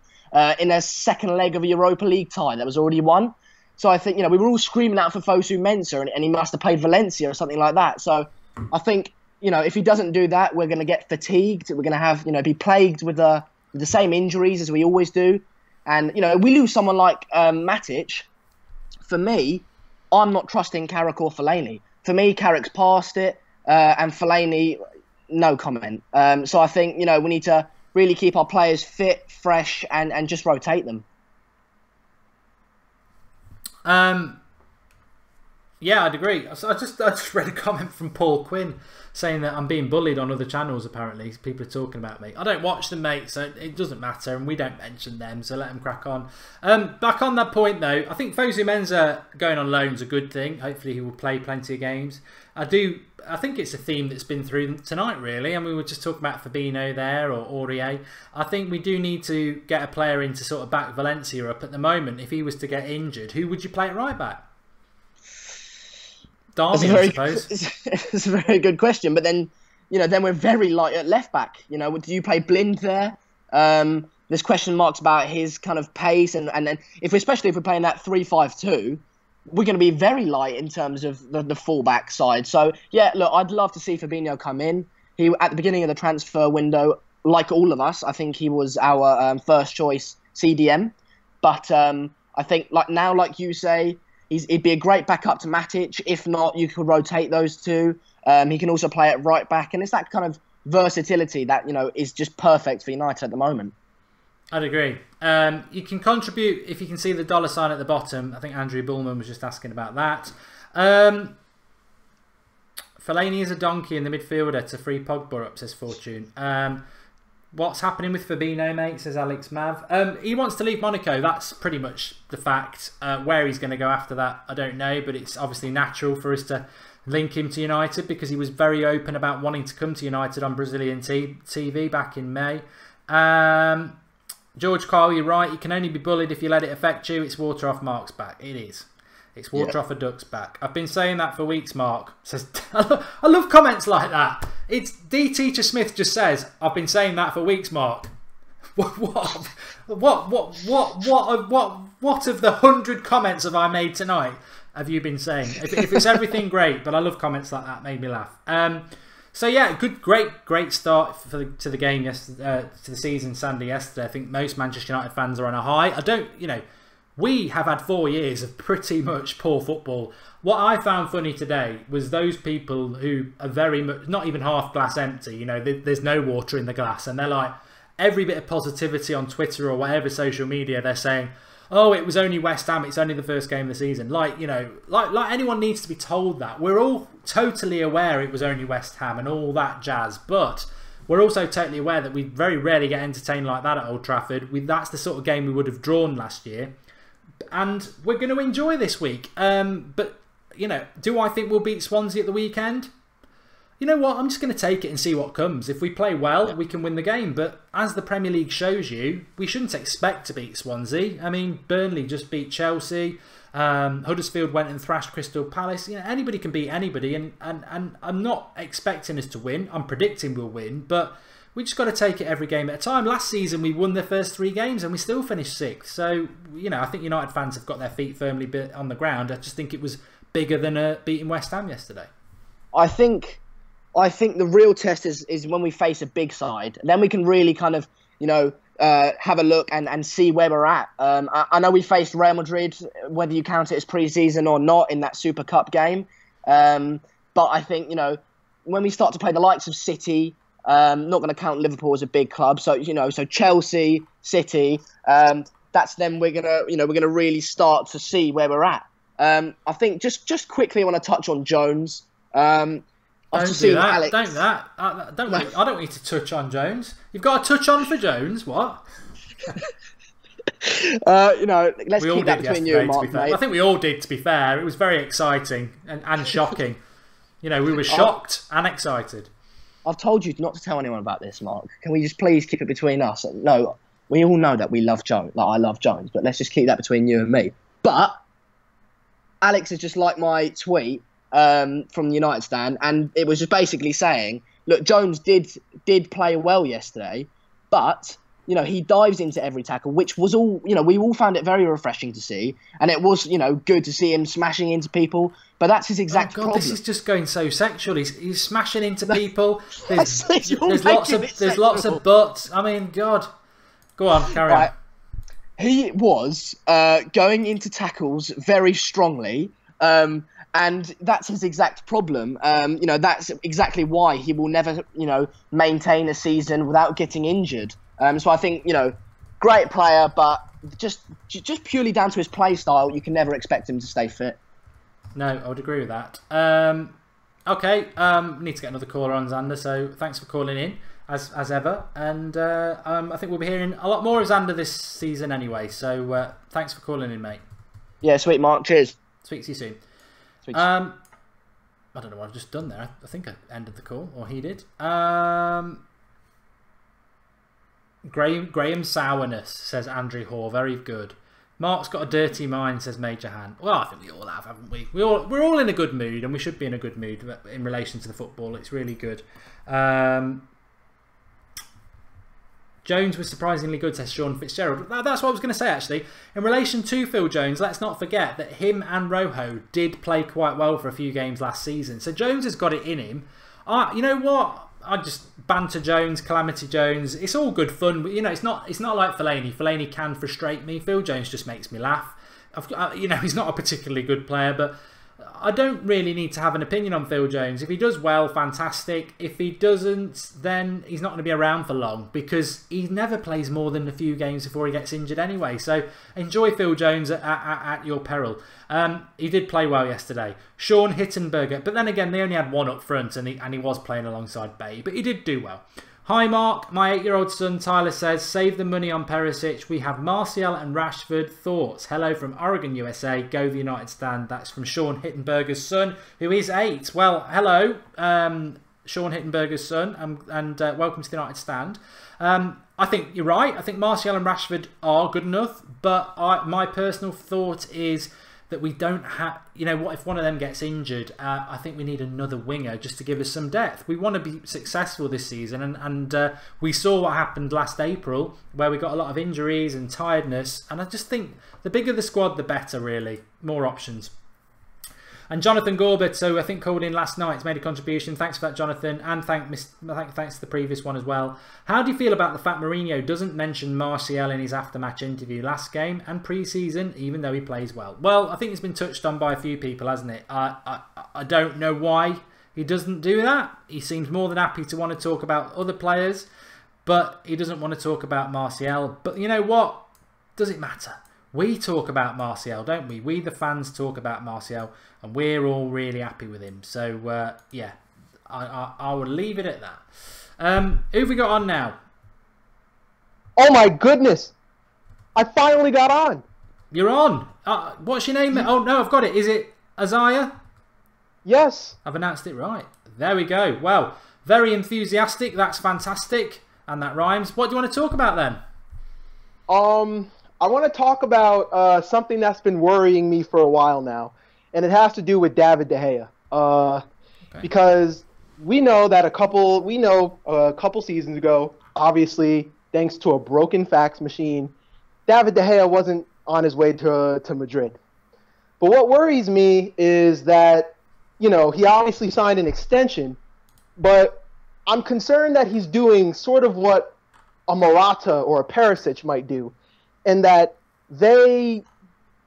in a second leg of a Europa League tie that was already won. So I think, we were all screaming out for Fosu Mensah, and he must have played Valencia or something like that. So I think, if he doesn't do that, we're going to get fatigued. We're going to have, be plagued with the same injuries as we always do. And, we lose someone like Matic. For me, I'm not trusting Carrick or Fellaini. For me, Carrick's past it, and Fellaini, no comment. So I think, we need to really keep our players fit, fresh, and just rotate them. Yeah, I'd agree. I just read a comment from Paul Quinn saying that I'm being bullied on other channels, apparently. People are talking about me. I don't watch them, mate, so it doesn't matter, and we don't mention them, so let them crack on. Back on that point, though, I think Fosu Mensah going on loan is a good thing. Hopefully he will play plenty of games. I think it's a theme that's been through tonight, really. And we were just talking about Fabinho there, or Aurier. I think we do need to get a player in to sort of back Valencia up at the moment. If he was to get injured, who would you play at right back? Derby, I suppose. It's a very good question, but then, then we're very light at left back. Do you play Blind there? There's question marks about his kind of pace, and then especially if we're playing that 3-5-2, we're going to be very light in terms of the fullback side. So yeah, look, I'd love to see Fabinho come in. He at the beginning of the transfer window, like all of us, I think he was our first choice CDM, but I think like you say. He'd be a great backup to Matic. If not, you could rotate those two. He can also play at right back. And it's that kind of versatility that, is just perfect for United at the moment. I'd agree. You can contribute if you can see the $sign at the bottom. I think Andrew Bullman was just asking about that. Fellaini is a donkey in the midfielder to free Pogba up, says Fortune. What's happening with Fabinho, mate, says Alex Mav. He wants to leave Monaco. That's pretty much the fact. Where he's going to go after that, I don't know. But it's obviously natural for us to link him to United because he was very open about wanting to come to United on Brazilian TV back in May. George Carl, you're right. You can only be bullied if you let it affect you. It's water off Mark's back. It is. It's water off a duck's back. I've been saying that for weeks, Mark. Says, I love comments like that. It's D. Teacher Smith just says, I've been saying that for weeks, Mark. What of the 100 comments have I made tonight have you been saying? If it's everything, great. But I love comments like that. Made me laugh. So yeah, great start to the game yesterday, to the season, Sandy, yesterday. I think most Manchester United fans are on a high. We have had 4 years of pretty much poor football. What I found funny today was those people who are very much, not even half glass empty, there's no water in the glass. And they're like, every bit of positivity on Twitter or whatever social media, they're saying, oh, it was only West Ham, it's only the first game of the season. Like anyone needs to be told that. We're all totally aware it was only West Ham and all that jazz. But we're also totally aware that we very rarely get entertained like that at Old Trafford. That's the sort of game we would have drawn last year. And we're going to enjoy this week. But, do I think we'll beat Swansea at the weekend? You know what? I'm just going to take it and see what comes. If we play well, we can win the game. But as the Premier League shows you, we shouldn't expect to beat Swansea. I mean, Burnley just beat Chelsea. Huddersfield went and thrashed Crystal Palace. Anybody can beat anybody. And I'm not expecting us to win. I'm predicting we'll win. But we just got to take it every game at a time. Last season, we won the first 3 games and we still finished 6th. So, I think United fans have got their feet firmly on the ground. I just think it was bigger than beating West Ham yesterday. I think the real test is when we face a big side. Then we can really kind of, have a look and see where we're at. I know we faced Real Madrid, whether you count it as pre-season or not, in that Super Cup game. But I think, when we start to play the likes of City, not going to count Liverpool as a big club, so so Chelsea, City. That's then we're gonna really start to see where we're at. I think just quickly I want to touch on Jones. Don't do that. I don't want you to touch on Jones. You've got a touch on for Jones. What? Let's keep that between you and Mark, mate. I think we all did. To be fair, it was very exciting and shocking. We were shocked and excited. I've told you not to tell anyone about this, Mark. Can we just please keep it between us? No, we all know that we love Jones. I love Jones, but let's just keep that between you and me. But Alex has just liked my tweet from the United stand, and it was just basically saying, look, Jones did play well yesterday, but he dives into every tackle, which was all, we all found it very refreshing to see, and it was, good to see him smashing into people. But that's his exact problem. This is just going so sexual. He's smashing into people. There's lots of butts. I mean, God. Go on, carry on. He was going into tackles very strongly, and that's his exact problem. That's exactly why he will never, maintain a season without getting injured. So I think, great player, but just purely down to his play style, you can never expect him to stay fit. No, I would agree with that. Okay, need to get another caller on, Xander, so thanks for calling in, as ever. And I think we'll be hearing a lot more of Xander this season anyway, so thanks for calling in, mate. Yeah, sweet, Mark. Cheers. Speak to you soon. Speak I don't know what I've just done there. I think I ended the call, or he did. Graham Sourness, says Andrew Hoare. Very good. Mark's got a dirty mind, says Major Han. Well, I think we all have, haven't we? We're all in a good mood, and we should be in a good mood in relation to the football. It's really good. Jones was surprisingly good, says Sean Fitzgerald. That's what I was going to say, actually. In relation to Phil Jones, let's not forget that him and Rojo did play quite well for a few games last season. So Jones has got it in him. You know what? I just banter Jones, Calamity Jones. It's all good fun, but you know, it's not like Fellaini. Fellaini can frustrate me. Phil Jones just makes me laugh. You know, he's not a particularly good player, but I don't really need to have an opinion on Phil Jones. If he does well, fantastic. If he doesn't, then he's not going to be around for long because he never plays more than a few games before he gets injured anyway. So enjoy Phil Jones at your peril. He did play well yesterday. Sean Hittenberger, but then again, they only had one up front and he was playing alongside Bay, but he did do well. Hi Mark, my 8-year-old son Tyler says, save the money on Perisic. We have Martial and Rashford. Thoughts? Hello from Oregon, USA. Go the United Stand. That's from Sean Hittenberger's son, who is 8. Well, hello, Sean Hittenberger's son, and welcome to the United Stand. I think you're right. I think Martial and Rashford are good enough, but my personal thought is that we don't have, you know, what if one of them gets injured? I think we need another winger just to give us some depth. We want to be successful this season, and we saw what happened last April where we got a lot of injuries and tiredness, and I just think the bigger the squad, the better, really. More options. And Jonathan Gorbett, so I think called in last night, has made a contribution. Thanks for that, Jonathan, and thanks to the previous one as well. How do you feel about the fact Mourinho doesn't mention Martial in his after-match interview last game and pre-season, even though he plays well? Well, I think it's been touched on by a few people, hasn't it? I don't know why he doesn't do that. He seems more than happy to want to talk about other players, but he doesn't want to talk about Martial. But you know what? Does it matter? We talk about Martial, don't we? We, the fans, talk about Martial, and we're all really happy with him. So, yeah, I will leave it at that. Who have we got on now? Oh, my goodness. I finally got on. You're on. What's your name? Oh, no, I've got it. Is it Isaiah? Yes. I've announced it right. There we go. Well, very enthusiastic. That's fantastic. And that rhymes. What do you want to talk about then? I want to talk about something that's been worrying me for a while now, and it has to do with David De Gea. Okay. Because we know that a couple seasons ago, obviously thanks to a broken fax machine, David De Gea wasn't on his way to Madrid. But what worries me is that, you know, he obviously signed an extension, but I'm concerned that he's doing sort of what a Morata or a Perisic might do, and that they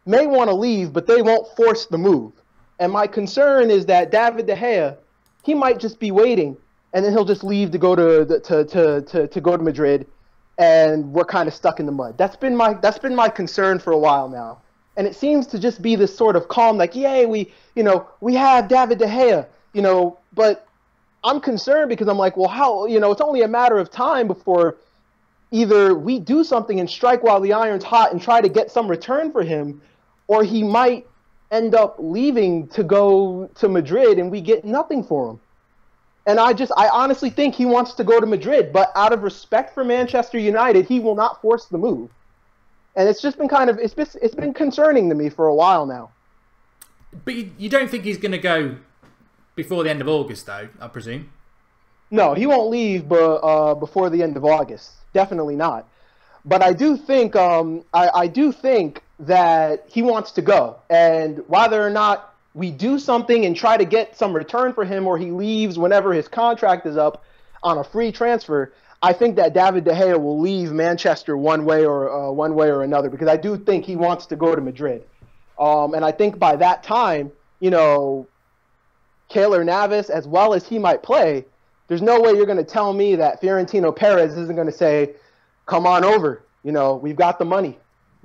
may want to leave, but they won't force the move. And my concern is that David De Gea, he might just be waiting, and then he'll just leave to go to go to Madrid, and we're kind of stuck in the mud. That's been my concern for a while now, and it seems to just be this sort of calm, like, yay, we have David De Gea, you know. But I'm concerned because I'm like, well, how, you know, it's only a matter of time before either we do something and strike while the iron's hot and try to get some return for him, or he might end up leaving to go to Madrid and we get nothing for him. And I honestly think he wants to go to Madrid, but out of respect for Manchester United, he will not force the move. And it's just been it's been concerning to me for a while now. But you don't think he's going to go before the end of August, though, I presume? No, he won't leave before the end of August. Definitely not. But I do think I do think that he wants to go, and whether or not we do something and try to get some return for him, or he leaves whenever his contract is up on a free transfer, I think that David De Gea will leave Manchester one way or another, because I do think he wants to go to Madrid. And I think by that time, you know, Keylor Navas, as well as he might play, there's no way you're going to tell me that Fiorentino Perez isn't going to say, "Come on over. You know, we've got the money.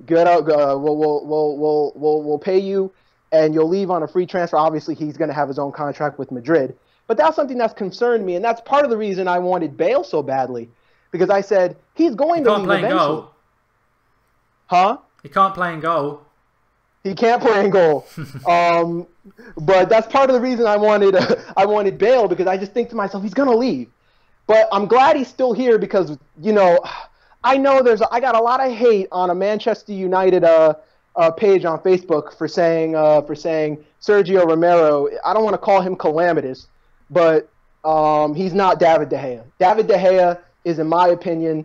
Good out. We'll pay you and you'll leave on a free transfer. Obviously, he's going to have his own contract with Madrid. But that's something that's concerned me, and that's part of the reason I wanted Bale so badly, because I said he's going to leave eventually. Goal. Huh? He can't play in goal. He can't play in goal. But that's part of the reason I wanted Bale, because I just think to myself, he's going to leave. But I'm glad he's still here because, you know, I know I got a lot of hate on a Manchester United page on Facebook for saying Sergio Romero. I don't want to call him calamitous, but he's not David De Gea. David De Gea is, in my opinion,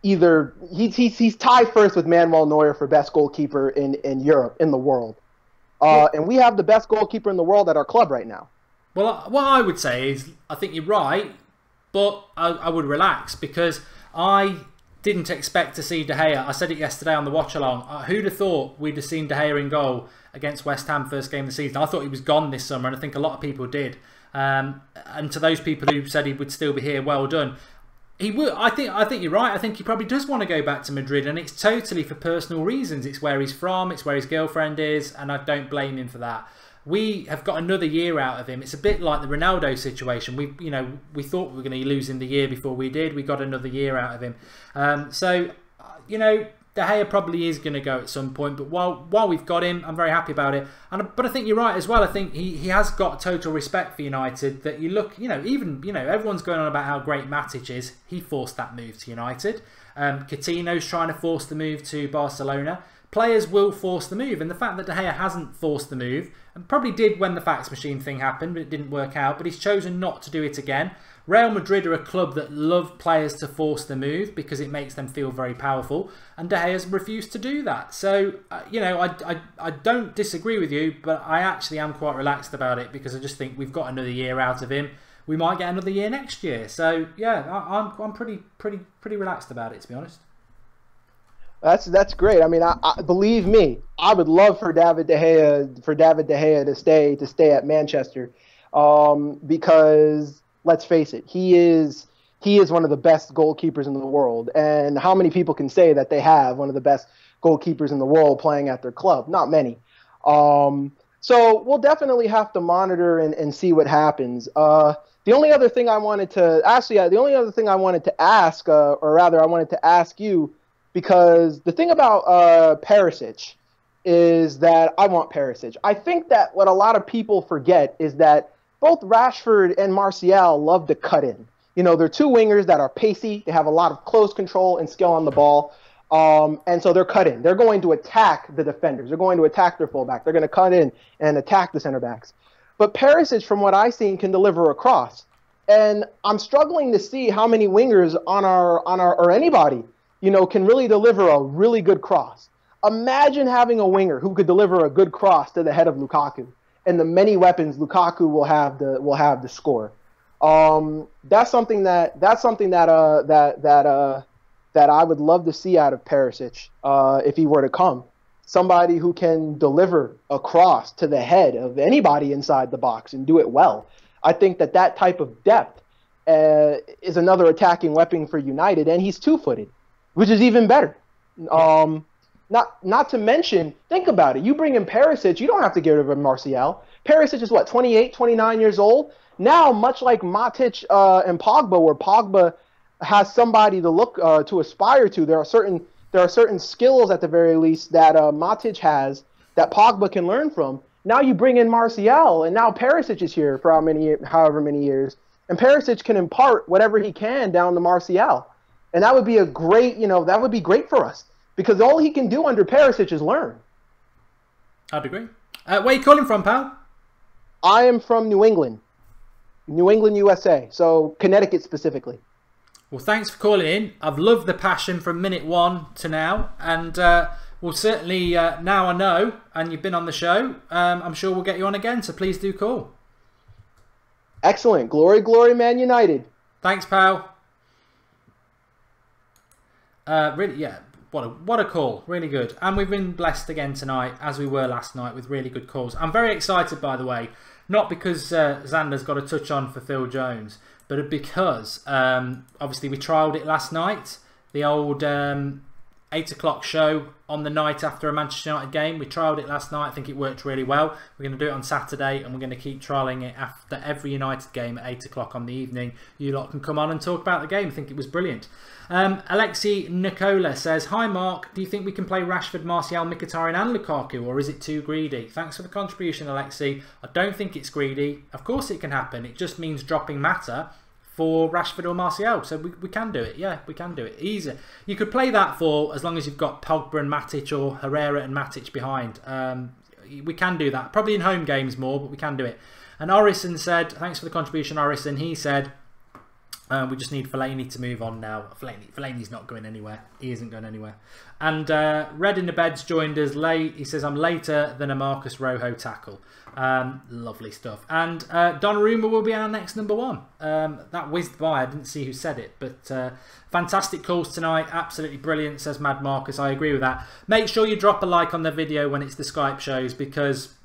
either he's tied first with Manuel Neuer for best goalkeeper in Europe, in the world. And we have the best goalkeeper in the world at our club right now. Well, what I would say is, I think you're right, but I would relax, because I didn't expect to see De Gea. I said it yesterday on the watch-along. Who'd have thought we'd have seen De Gea in goal against West Ham first game of the season? I thought he was gone this summer, and I think a lot of people did. And to those people who said he would still be here, well done. He would. I think you're right. I think he probably does want to go back to Madrid, and it's totally for personal reasons. It's where he's from. It's where his girlfriend is, and I don't blame him for that. We have got another year out of him. It's a bit like the Ronaldo situation. We thought we were going to lose him the year before we did. We got another year out of him. So, you know, De Gea probably is going to go at some point. But while we've got him, I'm very happy about it. But I think you're right as well. I think he has got total respect for United. That you look, everyone's going on about how great Matic is. He forced that move to United. Coutinho's trying to force the move to Barcelona. Players will force the move, and the fact that De Gea hasn't forced the move, and probably did when the fax machine thing happened, but it didn't work out, but he's chosen not to do it again. Real Madrid are a club that love players to force the move because it makes them feel very powerful, and De Gea's refused to do that. So, I don't disagree with you, but I actually am quite relaxed about it, because I just think we've got another year out of him. We might get another year next year. So, yeah, I'm pretty relaxed about it, to be honest. That's great. I mean, I believe me, I would love for David De Gea to stay at Manchester, because let's face it, he is one of the best goalkeepers in the world. And how many people can say that they have one of the best goalkeepers in the world playing at their club? Not many. So we'll definitely have to monitor and see what happens. The only other thing I wanted to ask, or rather, I wanted to ask you. Because the thing about Perisic is that I want Perisic. I think that what a lot of people forget is that both Rashford and Martial love to cut in. You know, they're two wingers that are pacey. They have a lot of close control and skill on the ball. And so they're cut in. They're going to attack the defenders. They're going to attack their fullback. They're going to cut in and attack the center backs. But Perisic, from what I've seen, can deliver a cross. And I'm struggling to see how many wingers or anybody, can really deliver a really good cross. Imagine having a winger who could deliver a good cross to the head of Lukaku, and the many weapons Lukaku will have to score. That's something that I would love to see out of Perisic if he were to come. Somebody who can deliver a cross to the head of anybody inside the box and do it well. I think that type of depth is another attacking weapon for United, and he's two-footed, which is even better. Not to mention, think about it. You bring in Perisic, you don't have to get rid of Martial. Perisic is 28, 29 years old? Now, much like Matic and Pogba, where Pogba has somebody to look to aspire to, there are certain skills at the very least that Matic has that Pogba can learn from. Now you bring in Martial, and now Perisic is here for however many years, and Perisic can impart whatever he can down to Martial. And that would be that would be great for us, because all he can do under Perisic is learn. I'd agree. Where are you calling from, pal? I am from New England, USA. So Connecticut specifically. Well, thanks for calling in. I've loved the passion from minute one to now, and we'll certainly now I know, and you've been on the show. I'm sure we'll get you on again. So please do call. Excellent. Glory, glory, Man United. Thanks, pal. Really, yeah, what a call, really good. And we've been blessed again tonight, as we were last night, with really good calls. I'm very excited, by the way, not because Xander's got a touch on for Phil Jones, but because obviously we trialled it last night, the old 8 o'clock show on the night after a Manchester United game. We trialled it last night. I think it worked really well. We're going to do it on Saturday, and we're going to keep trialling it after every United game at 8 o'clock on the evening. You lot can come on and talk about the game. I think it was brilliant. Alexi Nicola says, hi Mark, do you think we can play Rashford, Martial, Mkhitaryan and Lukaku, or is it too greedy? Thanks for the contribution, Alexi. I don't think it's greedy. Of course it can happen. It just means dropping Mata for Rashford or Martial. So we can do it. Yeah, we can do it. Easy. You could play that for as long as you've got Pogba and Matic or Herrera and Matic behind. We can do that. Probably in home games more, but we can do it. And Orison said, thanks for the contribution, Orison. He said, we just need Fellaini to move on now. Fellaini's not going anywhere. He isn't going anywhere. And Red in the Bed's joined us late. He says, I'm later than a Marcus Rojo tackle. Lovely stuff. And Donnarumma will be our next number 1. That whizzed by. I didn't see who said it. But fantastic calls tonight. Absolutely brilliant, says Mad Marcus. I agree with that. Make sure you drop a like on the video when it's the Skype shows, because,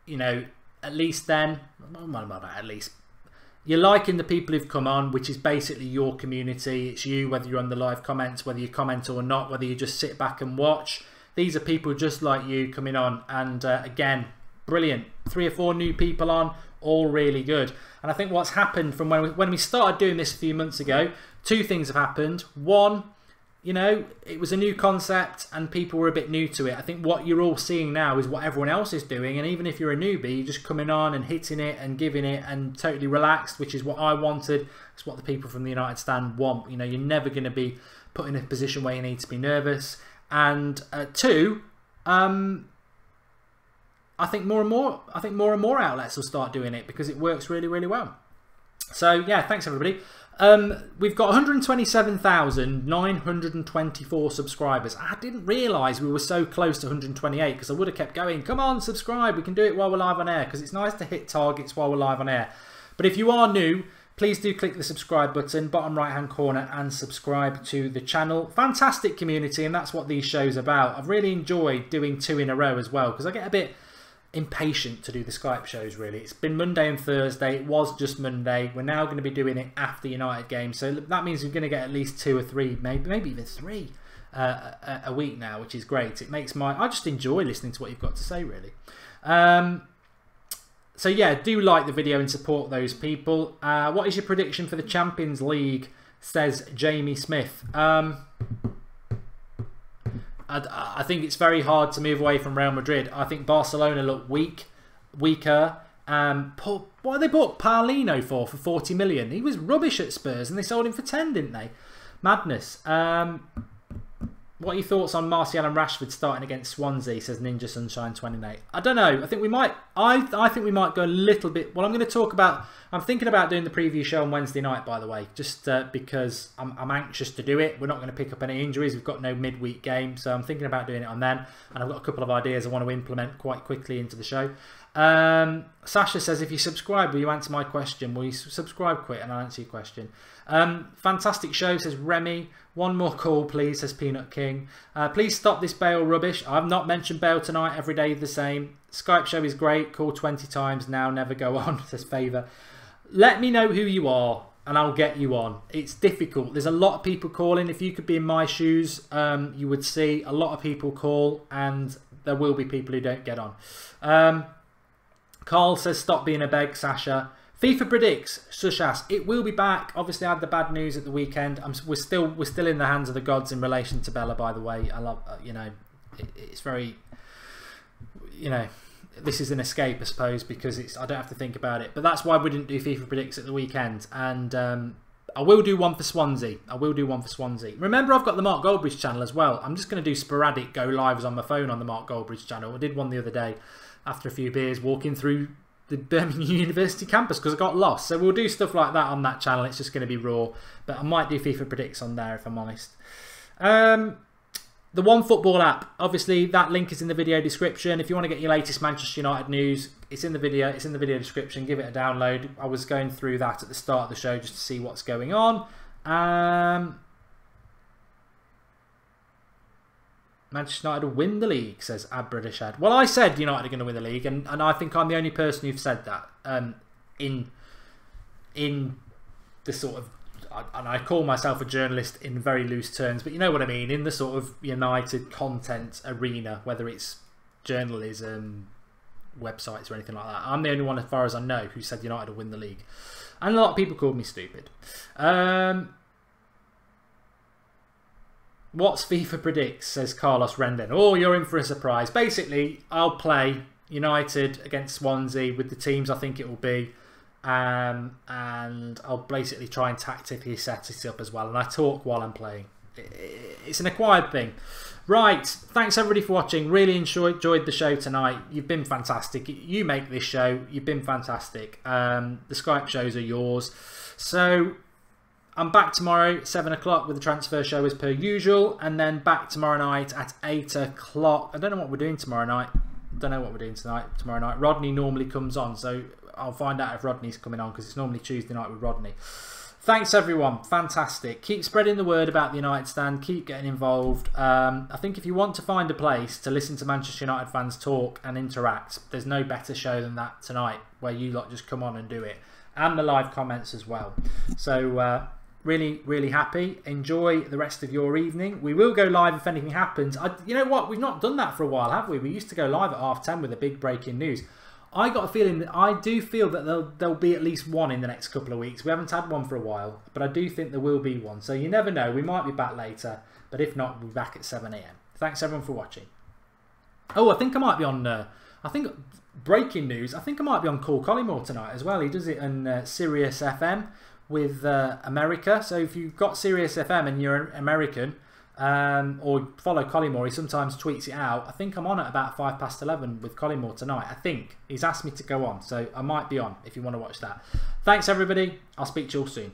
you know, at least then, at least, you're liking the people who've come on, which is basically your community. It's you, whether you're on the live comments, whether you comment or not, whether you just sit back and watch. These are people just like you coming on. And again, brilliant. 3 or 4 new people on, all really good. And I think what's happened from when we started doing this a few months ago, 2 things have happened. One, you know, it was a new concept and people were a bit new to it. I think what you're all seeing now is what everyone else is doing, and even if you're a newbie, you're just coming on and hitting it and giving it and totally relaxed, which is what I wanted. It's what the people from the United stand want. You know, you're never going to be put in a position where you need to be nervous. And 2, I think more and more outlets will start doing it because it works really, really well. So yeah, thanks everybody. We've got 127,924 subscribers. I didn't realise we were so close to 128 because I would have kept going. Come on, subscribe. We can do it while we're live on air because it's nice to hit targets while we're live on air. But if you are new, please do click the subscribe button, bottom right hand corner, and subscribe to the channel. Fantastic community, and that's what these shows are about. I've really enjoyed doing 2 in a row as well because I get a bit impatient to do the Skype shows, really. It's been Monday and Thursday. It was just Monday. We're now going to be doing it after United games, so that means we're going to get at least 2 or 3, maybe even 3 a week now, which is great. It makes I just enjoy listening to what you've got to say, really. So yeah, do like the video and support those people. What is your prediction for the Champions League, says Jamie Smith? I think it's very hard to move away from Real Madrid. I think Barcelona look weaker. What they bought Paulino for 40 million? He was rubbish at Spurs and they sold him for 10, didn't they? Madness. What are your thoughts on Martial and Rashford starting against Swansea, says Ninja Sunshine 28. I don't know. I think we might. I think we might go a little bit. Well, I'm going to talk about. I'm thinking about doing the preview show on Wednesday night, by the way, just because I'm anxious to do it. We're not going to pick up any injuries. We've got no midweek game, so I'm thinking about doing it on then. And I've got a couple of ideas I want to implement quite quickly into the show. Sasha says, if you subscribe, will you answer my question? Will you subscribe quick and I'll answer your question? Fantastic show, says Remy. One more call, please, says Peanut King. Please stop this Bale rubbish. I've not mentioned Bale tonight. Every day the same. Skype show is great. Call 20 times now. Never go on, says Favour. Let me know who you are and I'll get you on. It's difficult. There's a lot of people calling. If you could be in my shoes, you would see a lot of people call and there will be people who don't get on. Carl says, stop being a beg, Sasha. FIFA predicts, Sushas, it will be back. Obviously, I had the bad news at the weekend. We're still in the hands of the gods in relation to Bella, by the way. I love, you know, it's very, you know, this is an escape, I suppose, because I don't have to think about it. But that's why we didn't do FIFA predicts at the weekend. And I will do one for Swansea. Remember, I've got the Mark Goldbridge channel as well. I'm just going to do sporadic go lives on my phone on the Mark Goldbridge channel. I did one the other day after a few beers, walking through the Birmingham University campus because I got lost. So we'll do stuff like that on that channel. It's just going to be raw, but I might do FIFA predicts on there if I'm honest. The One Football app, obviously that link is in the video description. If you want to get your latest Manchester United news, it's in the video description. Give it a download. I was going through that at the start of the show just to see what's going on. Manchester United will win the league, says Abradashad. Well, I said United are going to win the league, and I think I'm the only person who've said that in the sort of, and I call myself a journalist in very loose terms, but you know what I mean, in the sort of United content arena, whether it's journalism, websites or anything like that. I'm the only one, as far as I know, who said United will win the league. And a lot of people called me stupid. What's FIFA predicts, says Carlos Rendon. Oh, you're in for a surprise. Basically, I'll play United against Swansea with the teams I think it will be. And I'll basically try and tactically set it up as well. And I talk while I'm playing. It's an acquired thing. Right, thanks everybody for watching. Really enjoyed the show tonight. You've been fantastic. You make this show. You've been fantastic. The Skype shows are yours. So I'm back tomorrow 7 o'clock with the transfer show as per usual, and then back tomorrow night at 8 o'clock. I don't know what we're doing tomorrow night. Don't know what we're doing tomorrow night. Rodney normally comes on, so I'll find out if Rodney's coming on, because it's normally Tuesday night with Rodney. Thanks everyone, fantastic. Keep spreading the word about the United Stand, keep getting involved. I think if you want to find a place to listen to Manchester United fans talk and interact, there's no better show than that tonight, where you lot just come on and do it. And the live comments as well. So really, really happy. Enjoy the rest of your evening. We will go live if anything happens. You know what, we've not done that for a while, have we? We used to go live at 10:30 with a big breaking news. I got a feeling that I do feel that there'll be at least one in the next couple of weeks. We haven't had one for a while, but I do think there will be one. So you never know. We might be back later, but if not, we'll be back at 7 AM. Thanks everyone for watching. Oh, I think I might be on. I think breaking news. I think I might be on Call Collymore tonight as well. He does it on Sirius FM with America. So if you've got Sirius FM and you're an American. Or follow Collymore, he sometimes tweets it out. I think I'm on at about 11:05 with Collymore tonight. I think he's asked me to go on, so I might be on if you want to watch that. Thanks everybody, I'll speak to you all soon.